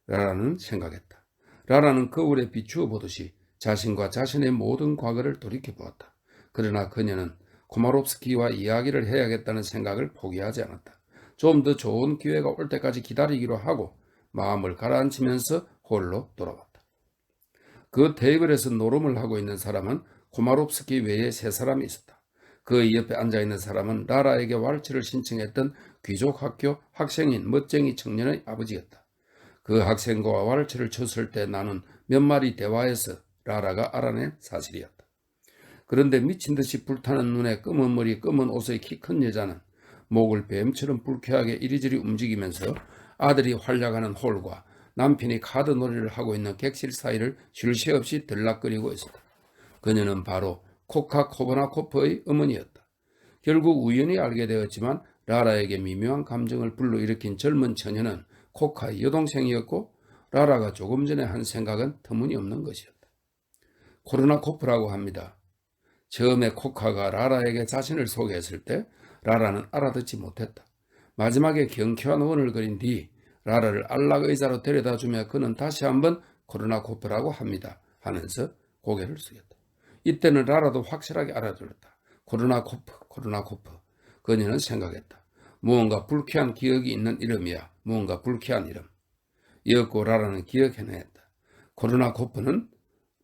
라라는 생각했다. 라라는 거울에 비추어 보듯이 자신과 자신의 모든 과거를 돌이켜보았다. 그러나 그녀는 코마롭스키와 이야기를 해야겠다는 생각을 포기하지 않았다. 좀 더 좋은 기회가 올 때까지 기다리기로 하고 마음을 가라앉히면서 홀로 돌아왔다. 그 테이블에서 노름을 하고 있는 사람은 코마롭스키 외에 3사람이 있었다. 그 옆에 앉아있는 사람은 라라에게 왈츠를 신청했던 귀족학교 학생인 멋쟁이 청년의 아버지였다. 그 학생과 왈츠를 쳤을 때 나는 몇 마리 대화에서 라라가 알아낸 사실이었다. 그런데 미친 듯이 불타는 눈에 검은 머리 검은 옷의 키 큰 여자는 목을 뱀처럼 불쾌하게 이리저리 움직이면서 아들이 활약하는 홀과 남편이 카드 놀이를 하고 있는 객실 사이를 쉴 새 없이 들락거리고 있었다. 그녀는 바로 코카코바나코프의 어머니였다. 결국 우연히 알게 되었지만 라라에게 미묘한 감정을 불러일으킨 젊은 처녀는 코카의 여동생이었고 라라가 조금 전에 한 생각은 터무니없는 것이었다. 코르나코프라고 합니다. 처음에 코카가 라라에게 자신을 소개했을 때 라라는 알아듣지 못했다. 마지막에 경쾌한 원을 그린 뒤 라라를 안락의자로 데려다주며 그는 다시 한번 코르나코프라고 합니다 하면서 고개를 숙였다. 이때는 라라도 확실하게 알아들었다. 코르나코프. 그녀는 생각했다. 무언가 불쾌한 기억이 있는 이름이야. 무언가 불쾌한 이름. 이었고 라라는 기억해냈다. 코르나코프는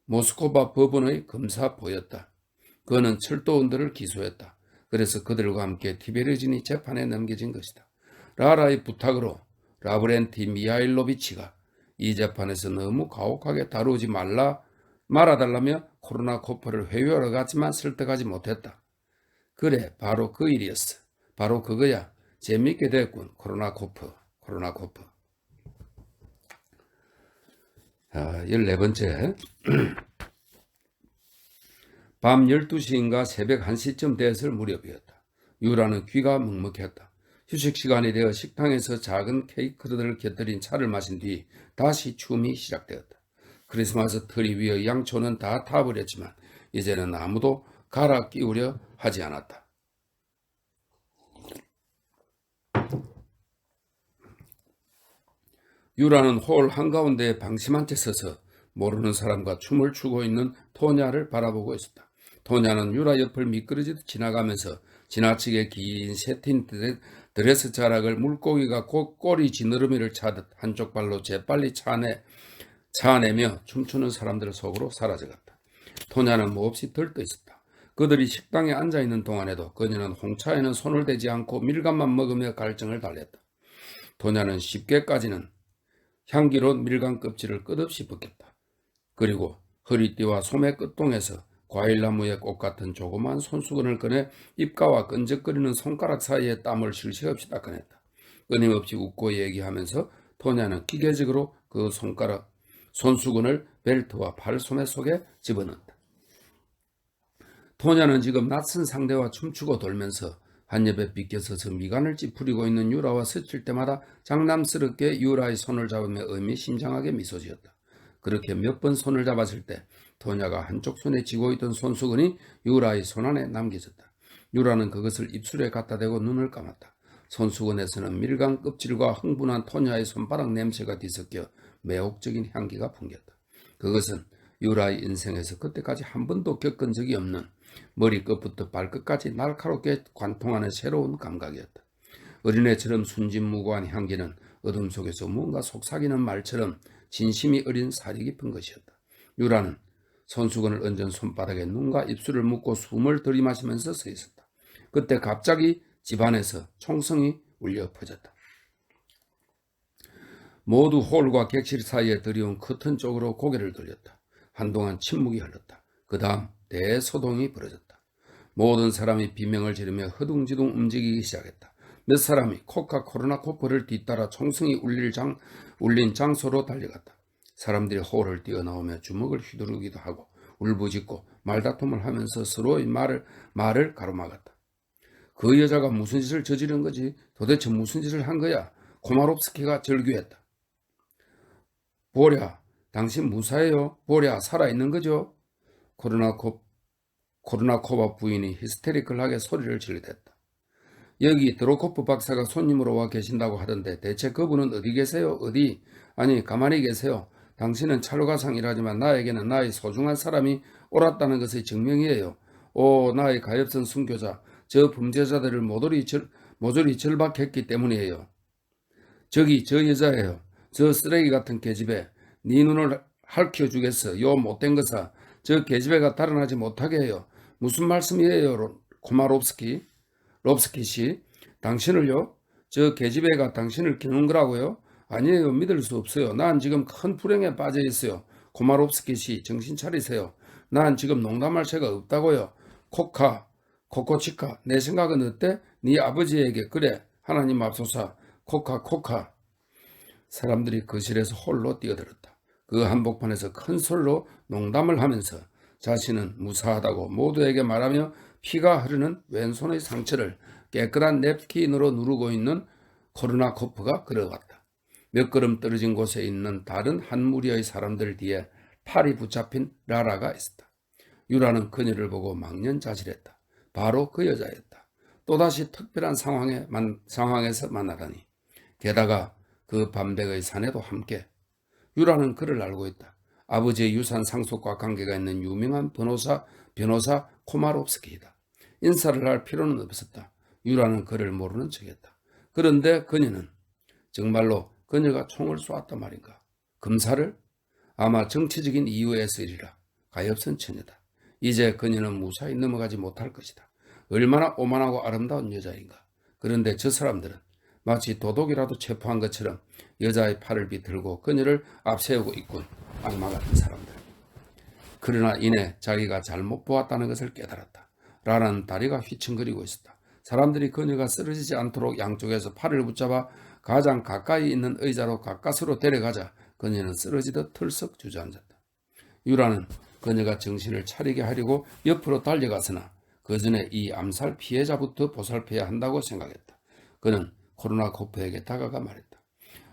모스코바 법원의 검사보였다. 그는 철도원들을 기소했다. 그래서 그들과 함께 티베르진이 재판에 넘겨진 것이다. 라라의 부탁으로 라브렌티 미하일로비치가 이 재판에서 너무 가혹하게 다루지 말아달라며 코르나코프를 회유하러 갔지만 설득하지 못했다. 그래, 바로 그 일이었어. 바로 그거야. 재밌게 됐군. 코르나코프. 14번째. 밤 12시인가 새벽 1시쯤 됐을 무렵이었다. 유라는 귀가 먹먹했다. 휴식 시간이 되어 식당에서 작은 케이크들을 곁들인 차를 마신 뒤 다시 춤이 시작되었다. 크리스마스 트리 위의 양초는 다 타버렸지만 이제는 아무도 갈아 끼우려 하지 않았다. 유라는 홀 한가운데에 방심한 채 서서 모르는 사람과 춤을 추고 있는 토냐를 바라보고 있었다. 토냐는 유라 옆을 미끄러지듯 지나가면서 지나치게 긴 세틴 드레스 자락을 물고기가 꼬리 지느러미를 차듯 한쪽 발로 재빨리 차내며 춤추는 사람들 속으로 사라져갔다. 토냐는 몹시 들떠있었다. 그들이 식당에 앉아있는 동안에도 그녀는 홍차에는 손을 대지 않고 밀감만 먹으며 갈증을 달랬다. 토냐는 쉽게까지는 향기로운 밀감 껍질을 끝없이 벗겼다. 그리고 허리띠와 소매 끝동에서 과일나무의 꽃 같은 조그만 손수건을 꺼내 입가와 끈적거리는 손가락 사이에 땀을 쉴 새 없이 닦아냈다. 끊임없이 웃고 얘기하면서 토냐는 기계적으로 그 손수건을 벨트와 팔소매 속에 집어넣었다. 토냐는 지금 낯선 상대와 춤추고 돌면서 한 옆에 비껴서서 미간을 찌푸리고 있는 유라와 스칠 때마다 장난스럽게 유라의 손을 잡으며 의미심장하게 미소 지었다. 그렇게 몇 번 손을 잡았을 때 토냐가 한쪽 손에 쥐고 있던 손수건이 유라의 손안에 남겨졌다. 유라는 그것을 입술에 갖다 대고 눈을 감았다. 손수건에서는 밀감 껍질과 흥분한 토냐의 손바닥 냄새가 뒤섞여 매혹적인 향기가 풍겼다. 그것은 유라의 인생에서 그때까지 한 번도 겪은 적이 없는 머리끝부터 발끝까지 날카롭게 관통하는 새로운 감각이었다. 어린애처럼 순진무구한 향기는 어둠 속에서 무언가 속삭이는 말처럼 진심이 어린 사리 깊은 것이었다. 유라는 손수건을 얹은 손바닥에 눈과 입술을 묶고 숨을 들이마시면서 서 있었다. 그때 갑자기 집안에서 총성이 울려 퍼졌다. 모두 홀과 객실 사이에 들이온 커튼 쪽으로 고개를 돌렸다. 한동안 침묵이 흘렀다. 그 다음 대소동이 벌어졌다. 모든 사람이 비명을 지르며 허둥지둥 움직이기 시작했다. 몇 사람이 코르나코프를 뒤따라 총성이 울린 장소로 달려갔다. 사람들이 홀을 뛰어나오며 주먹을 휘두르기도 하고 울부짖고 말다툼을 하면서 서로의 말을 가로막았다. 그 여자가 무슨 짓을 저지른 거지? 도대체 무슨 짓을 한 거야? 코마롭스키가 절규했다. 보랴, 당신 무사해요? 보랴, 살아있는 거죠? 코르나코바 부인이 히스테리컬하게 소리를 지르댔다. 여기 드로코프 박사가 손님으로 와 계신다고 하던데 대체 그분은 어디 계세요? 어디? 아니 가만히 계세요. 당신은 찰가상이라지만 나에게는 나의 소중한 사람이 옳았다는 것의 증명이에요. 오 나의 가엾은 순교자, 저 범죄자들을 모조리 절박했기 때문이에요. 저기 저 여자예요. 저 쓰레기 같은 계집애. 네 눈을 핥혀주겠어. 요 못된 것아. 저 계집애가 달아나지 못하게 해요. 무슨 말씀이에요, 코마롭스키? 롭스키 씨, 당신을요? 저 계집애가 당신을 기는 거라고요? 아니에요. 믿을 수 없어요. 난 지금 큰 불행에 빠져 있어요. 코마롭스키 씨, 정신 차리세요. 난 지금 농담할 새가 없다고요. 코코치카, 내 생각은 어때? 네 아버지에게 그래. 하나님 앞소사, 코카. 사람들이 거실에서 홀로 뛰어들었다. 그 한복판에서 큰 소리로 농담을 하면서 자신은 무사하다고 모두에게 말하며 피가 흐르는 왼손의 상처를 깨끗한 냅킨으로 누르고 있는 코르나코프가 걸어갔다. 몇 걸음 떨어진 곳에 있는 다른 한 무리의 사람들 뒤에 팔이 붙잡힌 라라가 있었다. 유라는 그녀를 보고 망연자실했다. 바로 그 여자였다. 또다시 특별한 상황에서 만나다니. 게다가 그 밤백의 사내도 함께. 유라는 그를 알고 있다. 아버지의 유산 상속과 관계가 있는 유명한 변호사 코마롭스키이다. 인사를 할 필요는 없었다. 유라는 그를 모르는 척했다. 그런데 그녀는 정말로 그녀가 총을 쏘았단 말인가? 금사를? 아마 정치적인 이유에서이리라. 가엾은 처녀다. 이제 그녀는 무사히 넘어가지 못할 것이다. 얼마나 오만하고 아름다운 여자인가. 그런데 저 사람들은 마치 도둑이라도 체포한 것처럼 여자의 팔을 비틀고 그녀를 앞세우고 있군. 악마 같은 사람들. 그러나 이내 자기가 잘못 보았다는 것을 깨달았다. 라라는 다리가 휘청거리고 있었다. 사람들이 그녀가 쓰러지지 않도록 양쪽에서 팔을 붙잡아 가장 가까이 있는 의자로 가까스로 데려가자 그녀는 쓰러지듯 털썩 주저앉았다. 유라는 그녀가 정신을 차리게 하려고 옆으로 달려갔으나 그 전에 이 암살 피해자부터 보살펴야 한다고 생각했다. 그는 코르나코프에게 다가가 말했다.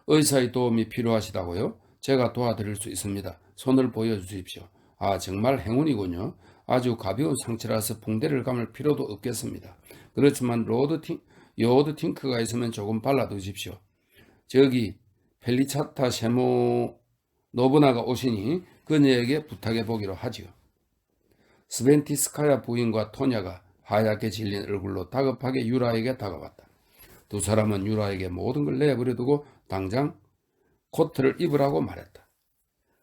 의사의 도움이 필요하시다고요? 제가 도와드릴 수 있습니다. 손을 보여주십시오. 아 정말 행운이군요. 아주 가벼운 상처라서 붕대를 감을 필요도 없겠습니다. 그렇지만 요오드 팅크가 있으면 조금 발라두십시오. 저기 펠리차타 세모 노브나가 오시니 그녀에게 부탁해 보기로 하지요. 스벤티스카야 부인과 토냐가 하얗게 질린 얼굴로 다급하게 유라에게 다가왔다. 두 사람은 유라에게 모든 걸 내버려두고 당장 코트를 입으라고 말했다.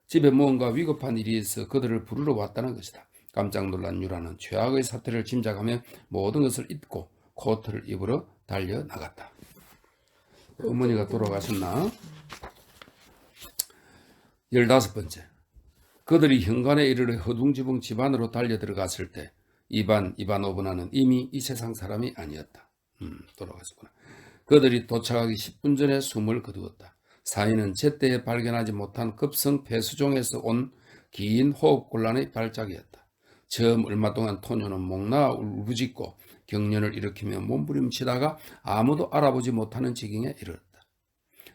집에 무언가 위급한 일이 있어 그들을 부르러 왔다는 것이다. 깜짝 놀란 유라는 최악의 사태를 짐작하며 모든 것을 잊고 코트를 입으러 달려나갔다. 어머니가 돌아가셨나? 15번째. 그들이 현관에 이르러 허둥지붕 집 안으로 달려들어갔을 때 이바노브나는 이미 이 세상 사람이 아니었다. 돌아갔구나. 그들이 도착하기 10분 전에 숨을 거두었다. 사인은 제때에 발견하지 못한 급성 폐수종에서 온 긴 호흡곤란의 발작이었다. 처음 얼마 동안 토녀는 목나 울부짖고 경련을 일으키며 몸부림치다가 아무도 알아보지 못하는 지경에 이르렀다.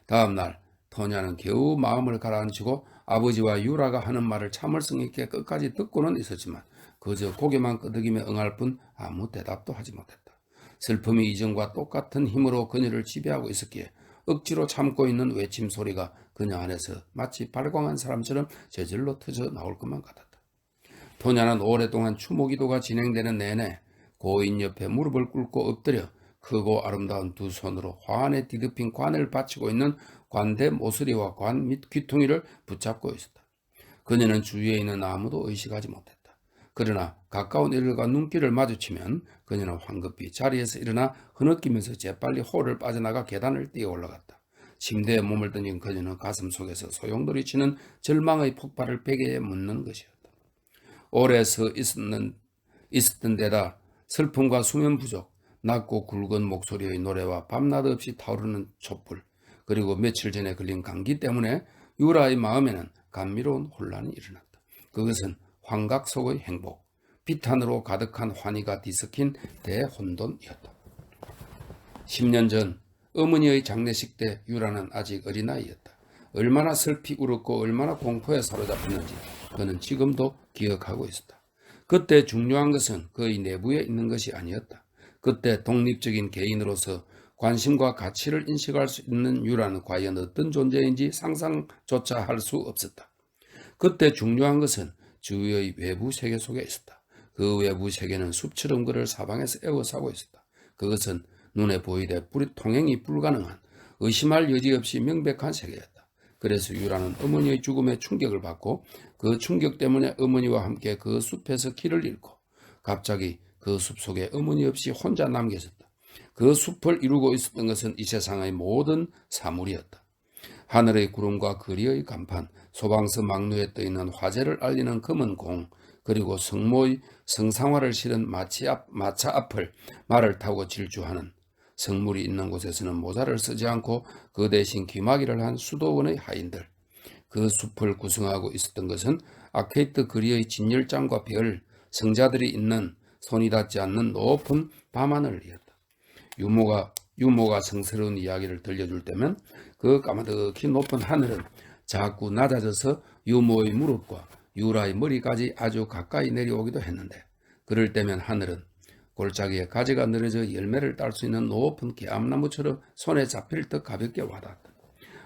다음 날 토냐는 겨우 마음을 가라앉히고 아버지와 유라가 하는 말을 참을성 있게 끝까지 듣고는 있었지만 그저 고개만 끄덕이며 응할 뿐 아무 대답도 하지 못했다. 슬픔이 이전과 똑같은 힘으로 그녀를 지배하고 있었기에 억지로 참고 있는 외침 소리가 그녀 안에서 마치 발광한 사람처럼 저절로 터져 나올 것만 같았다. 토냐는 오랫동안 추모기도가 진행되는 내내 고인 옆에 무릎을 꿇고 엎드려 크고 아름다운 두 손으로 화환에 뒤덮인 관을 받치고 있는 관대 모서리와 관 및 귀퉁이를 붙잡고 있었다. 그녀는 주위에 있는 아무도 의식하지 못했다. 그러나 가까운 이들과 눈길을 마주치면 그녀는 황급히 자리에서 일어나 흐느끼면서 재빨리 홀을 빠져나가 계단을 뛰어 올라갔다. 침대에 몸을 던진 그녀는 가슴 속에서 소용돌이 치는 절망의 폭발을 베개에 묻는 것이었다. 오래 서 있었던 데다 슬픔과 수면 부족, 낮고 굵은 목소리의 노래와 밤낮 없이 타오르는 촛불, 그리고 며칠 전에 걸린 감기 때문에 유라의 마음에는 감미로운 혼란이 일어났다. 그것은 환각 속의 행복, 비탄으로 가득한 환희가 뒤섞인 대혼돈이었다. 10년 전 어머니의 장례식 때 유라는 아직 어린아이였다. 얼마나 슬피 울었고 얼마나 공포에 사로잡혔는지 그는 지금도 기억하고 있었다. 그때 중요한 것은 그의 내부에 있는 것이 아니었다. 그때 독립적인 개인으로서 관심과 가치를 인식할 수 있는 유라는 과연 어떤 존재인지 상상조차 할 수 없었다. 그때 중요한 것은 주위의 외부 세계 속에 있었다. 그 외부 세계는 숲처럼 그를 사방에서 에워싸고 있었다. 그것은 눈에 보이되 통행이 불가능한, 의심할 여지 없이 명백한 세계였다. 그래서 유라는 어머니의 죽음에 충격을 받고 그 충격 때문에 어머니와 함께 그 숲에서 길을 잃고 갑자기 그 숲 속에 어머니 없이 혼자 남겨 있었다. 그 숲을 이루고 있었던 것은 이 세상의 모든 사물이었다. 하늘의 구름과 거리의 간판, 소방서 막루에 떠있는 화재를 알리는 검은 공, 그리고 성모의 성상화를 실은 마차 앞을 말을 타고 질주하는, 성물이 있는 곳에서는 모자를 쓰지 않고 그 대신 귀마개를 한 수도원의 하인들. 그 숲을 구성하고 있었던 것은 아케이트 거리의 진열장과 별, 성자들이 있는 손이 닿지 않는 높은 밤하늘이었다. 유모가 성스러운 이야기를 들려줄 때면 그 까마득히 높은 하늘은 자꾸 낮아져서 유모의 무릎과 유라의 머리까지 아주 가까이 내려오기도 했는데, 그럴 때면 하늘은 골짜기에 가지가 늘어져 열매를 딸 수 있는 높은 개암나무처럼 손에 잡힐 듯 가볍게 와닿았다.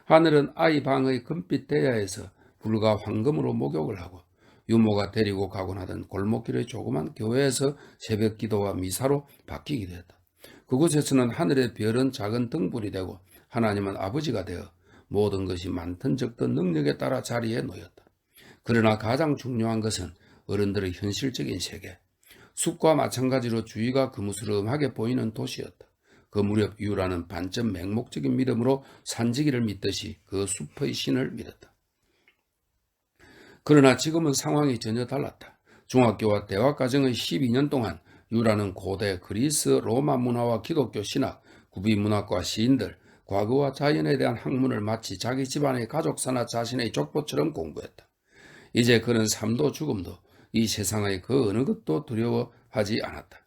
하늘은 아이 방의 금빛 대야에서 불과 황금으로 목욕을 하고 유모가 데리고 가곤 하던 골목길의 조그만 교회에서 새벽 기도와 미사로 바뀌기도 했다. 그곳에서는 하늘의 별은 작은 등불이 되고 하나님은 아버지가 되어 모든 것이 많든 적든 능력에 따라 자리에 놓였다. 그러나 가장 중요한 것은 어른들의 현실적인 세계, 숲과 마찬가지로 주위가 그무스름하게 보이는 도시였다. 그 무렵 유라는 반쯤 맹목적인 믿음으로 산지기를 믿듯이 그 숲의 신을 믿었다. 그러나 지금은 상황이 전혀 달랐다. 중학교와 대학과정의 12년 동안 유라는 고대 그리스 로마 문화와 기독교 신학, 구비문학과 시인들, 과거와 자연에 대한 학문을 마치 자기 집안의 가족사나 자신의 족보처럼 공부했다. 이제 그는 삶도 죽음도 이 세상의 그 어느 것도 두려워하지 않았다.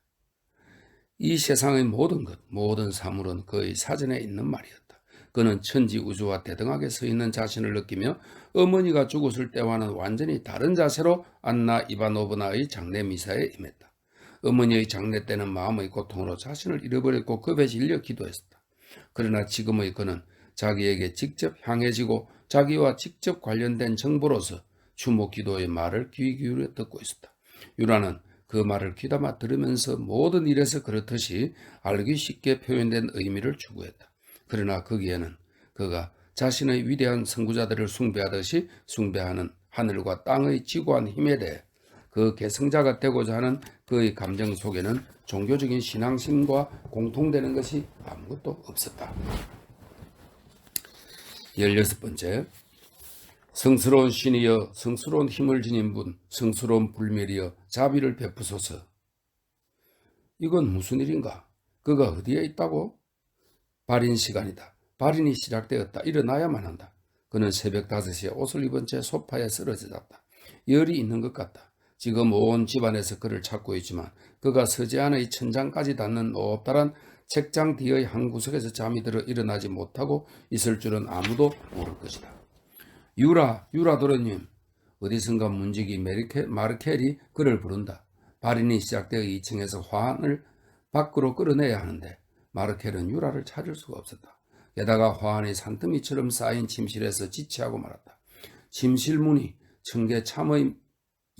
이 세상의 모든 것, 모든 사물은 그의 사전에 있는 말이었다. 그는 천지 우주와 대등하게 서 있는 자신을 느끼며 어머니가 죽었을 때와는 완전히 다른 자세로 안나 이바노브나의 장례 미사에 임했다. 어머니의 장례 때는 마음의 고통으로 자신을 잃어버렸고 겁에 질려 기도했었다. 그러나 지금의 그는 자기에게 직접 향해지고 자기와 직접 관련된 정보로서 추모 기도의 말을 귀 기울여 듣고 있었다. 유라는 그 말을 귀담아 들으면서 모든 일에서 그렇듯이 알기 쉽게 표현된 의미를 추구했다. 그러나 거기에는 그가 자신의 위대한 선구자들을 숭배하듯이 숭배하는 하늘과 땅의 지구한 힘에 대해 그 계승자가 되고자 하는 그의 감정 속에는 종교적인 신앙심과 공통되는 것이 아무것도 없었다. 16번째, 성스러운 신이여, 성스러운 힘을 지닌 분, 성스러운 불멸이여 자비를 베푸소서. 이건 무슨 일인가? 그가 어디에 있다고? 발인 시간이다. 발인이 시작되었다. 일어나야만 한다. 그는 새벽 5시에 옷을 입은 채 소파에 쓰러졌다. 열이 있는 것 같다. 지금 온 집안에서 그를 찾고 있지만 그가 서재 안의 천장까지 닿는 높다란 책장 뒤의 한 구석에서 잠이 들어 일어나지 못하고 있을 줄은 아무도 모를 것이다. 유라 도련님. 어디선가 문지기 마르켈이 그를 부른다. 발인이 시작되어 2층에서 화환을 밖으로 끌어내야 하는데 마르켈은 유라를 찾을 수가 없었다. 게다가 화환이 산더미처럼 쌓인 침실에서 지체하고 말았다. 침실 문이 청개 참의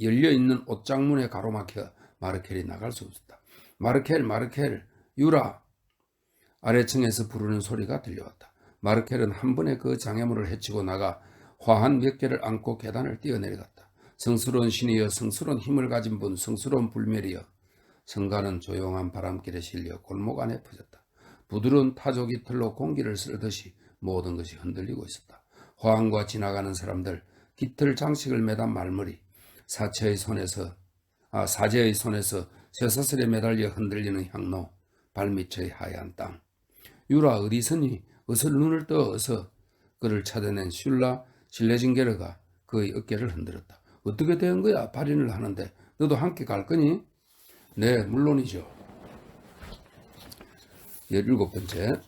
열려있는 옷장문에 가로막혀 마르켈이 나갈 수 없었다. 마르켈, 유라. 아래층에서 부르는 소리가 들려왔다. 마르켈은 한 번에 그 장애물을 헤치고 나가 화환 몇 개를 안고 계단을 뛰어내려갔다. 성스러운 신이여, 성스러운 힘을 가진 분, 성스러운 불멸이여. 성가는 조용한 바람길에 실려 골목 안에 퍼졌다. 부드러운 타조기 털로 공기를 쓸듯이 모든 것이 흔들리고 있었다. 화환과 지나가는 사람들, 깃털 장식을 매단 말머리, 사제의 손에서 쇠사슬에 매달려 흔들리는 향로, 발밑의 하얀 땅. 유라 어디서니? 어서 눈을 떠. 어서. 그를 찾아낸 실레징게르가 그의 어깨를 흔들었다. 어떻게 된 거야? 발인을 하는데 너도 함께 갈 거니? 네, 물론이죠. 17번째,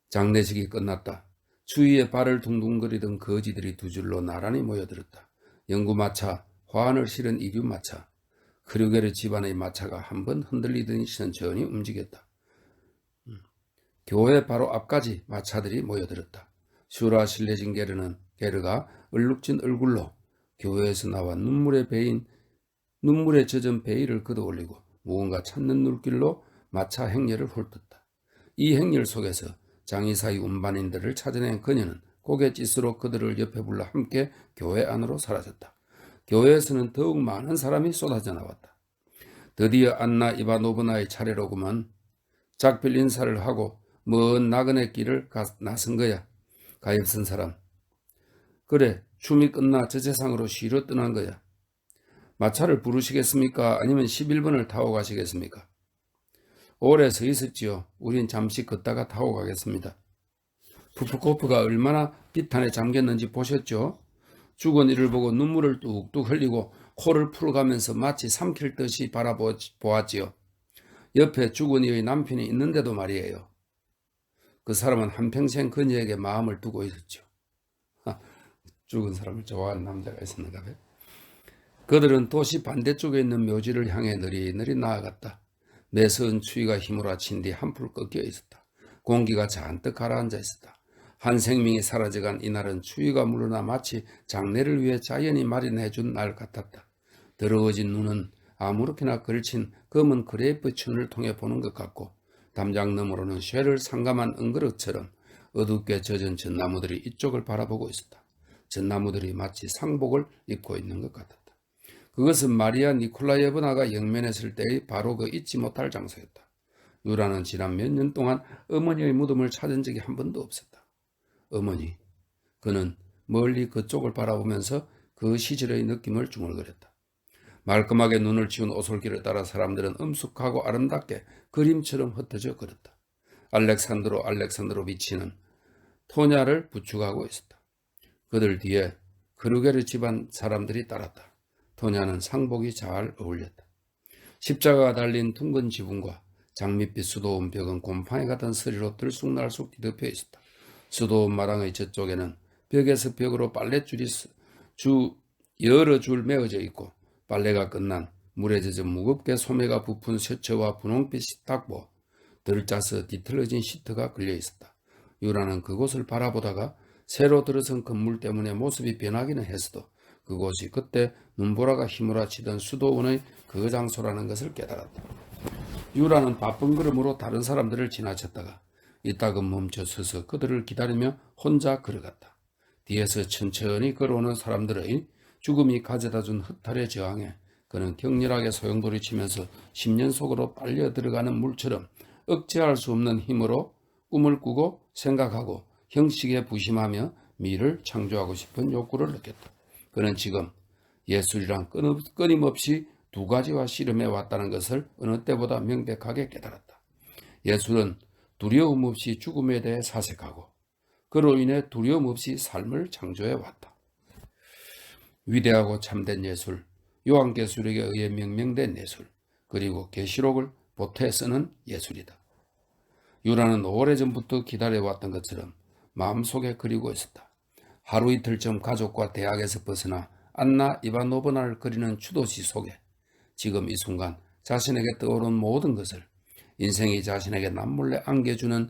장례식이 끝났다. 추위에 발을 둥둥거리던 거지들이 두 줄로 나란히 모여들었다. 연구마차, 화환을 실은 이듐 마차. 크루게르 집안의 마차가 한번 흔들리더니 천천히 움직였다. 교회 바로 앞까지 마차들이 모여들었다. 슈라 실레진 게르가 얼룩진 얼굴로 교회에서 나와 눈물에 젖은 베일을 걷어올리고 무언가 찾는 눈길로 마차 행렬을 훑었다. 이 행렬 속에서 장의사의 운반인들을 찾아낸 그녀는 고갯짓으로 그들을 옆에 불러 함께 교회 안으로 사라졌다. 교회에서는 더욱 많은 사람이 쏟아져 나왔다. 드디어 안나 이바노브나의 차례로구먼. 작별 인사를 하고 먼 나그네 길을 나선 거야. 가엾은 사람. 그래, 춤이 끝나 저 세상으로 쉬러 떠난 거야. 마차를 부르시겠습니까? 아니면 11번을 타고 가시겠습니까? 오래 서 있었지요. 우린 잠시 걷다가 타고 가겠습니다. 푸프코프가 얼마나 비탄에 잠겼는지 보셨죠? 죽은 이를 보고 눈물을 뚝뚝 흘리고 코를 풀어가면서 마치 삼킬 듯이 바라보았지요. 옆에 죽은 이의 남편이 있는데도 말이에요. 그 사람은 한평생 그녀에게 마음을 두고 있었죠. 죽은 사람을 좋아하는 남자가 있었는가 봐요. 그들은 도시 반대쪽에 있는 묘지를 향해 느릿느릿 나아갔다. 매서운 추위가 휘몰아친 뒤 한풀 꺾여 있었다. 공기가 잔뜩 가라앉아 있었다. 한 생명이 사라져간 이날은 추위가 물러나 마치 장례를 위해 자연이 마련해준 날 같았다. 더러워진 눈은 아무렇게나 걸친 검은 그레이프 천을 통해 보는 것 같고 담장 너머로는 쇠를 상감한 은그릇처럼 어둡게 젖은 전나무들이 이쪽을 바라보고 있었다. 전나무들이 마치 상복을 입고 있는 것 같았다. 그것은 마리아 니콜라예브나가 영면했을 때의 바로 그 잊지 못할 장소였다. 유라는 지난 몇 년 동안 어머니의 무덤을 찾은 적이 한 번도 없었다. 어머니. 그는 멀리 그쪽을 바라보면서 그 시절의 느낌을 중얼거렸다. 말끔하게 눈을 치운 오솔길을 따라 사람들은 엄숙하고 아름답게 그림처럼 흩어져 걸었다. 알렉산드로비치는 토냐를 부축하고 있었다. 그들 뒤에 크루게르 집안 사람들이 따랐다. 토냐는 상복이 잘 어울렸다. 십자가가 달린 둥근 지붕과 장밋빛 수도원 벽은 곰팡이 같은 서리로 들쑥날쑥 뒤덮여 있었다. 수도원 마당의 저쪽에는 벽에서 벽으로 빨랫줄이 여러 줄 메어져 있고 빨래가 끝난 물에 젖어 무겁게 소매가 부푼 셔츠와 분홍빛 식탁보, 들짜서 뒤틀어진 시트가 걸려 있었다. 유라는 그곳을 바라보다가 새로 들어선 건물 때문에 모습이 변하기는 했어도 그곳이 그때 눈보라가 휘몰아치던 수도원의 그 장소라는 것을 깨달았다. 유라는 바쁜 걸음으로 다른 사람들을 지나쳤다가 이따금 멈춰 서서 그들을 기다리며 혼자 걸어갔다. 뒤에서 천천히 걸어오는 사람들의 죽음이 가져다준 흑탈에 저항해 그는 격렬하게 소용돌이치면서 10년 속으로 빨려 들어가는 물처럼 억제할 수 없는 힘으로 꿈을 꾸고 생각하고 형식에 부심하며 미를 창조하고 싶은 욕구를 느꼈다. 그는 지금 예술이란 끊임없이 두 가지와 씨름해 왔다는 것을 어느 때보다 명백하게 깨달았다. 예술은 두려움 없이 죽음에 대해 사색하고 그로 인해 두려움 없이 삶을 창조해 왔다. 위대하고 참된 예술, 요한계술에게 의해 명명된 예술, 그리고 계시록을 보태 쓰는 예술이다. 유라는 오래전부터 기다려왔던 것처럼 마음속에 그리고 있었다. 하루 이틀 전 가족과 대학에서 벗어나 안나 이바노브나를 그리는 추도시 속에 지금 이 순간 자신에게 떠오른 모든 것을 인생이 자신에게 남몰래 안겨주는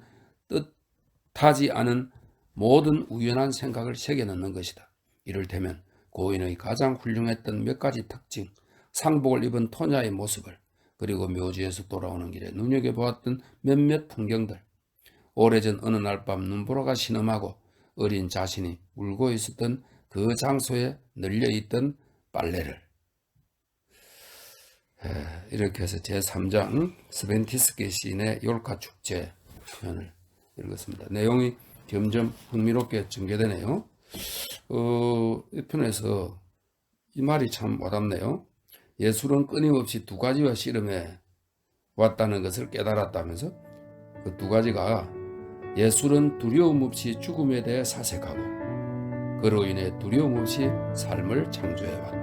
뜻하지 않은 모든 우연한 생각을 새겨넣는 것이다. 이를테면 고인의 가장 훌륭했던 몇 가지 특징, 상복을 입은 토냐의 모습을, 그리고 묘지에서 돌아오는 길에 눈여겨보았던 몇몇 풍경들, 오래전 어느 날 밤 눈보라가 신음하고 어린 자신이 울고 있었던 그 장소에 널려있던 빨래를. 이렇게 해서 제3장 스벤티스키 시인의 욜카 축제 편을 읽었습니다. 내용이 점점 흥미롭게 전개되네요. 이 편에서 이 말이 참 와닿네요. 예술은 끊임없이 두 가지와 씨름해 왔다는 것을 깨달았다면서 그 두 가지가 예술은 두려움 없이 죽음에 대해 사색하고 그로 인해 두려움 없이 삶을 창조해 왔다.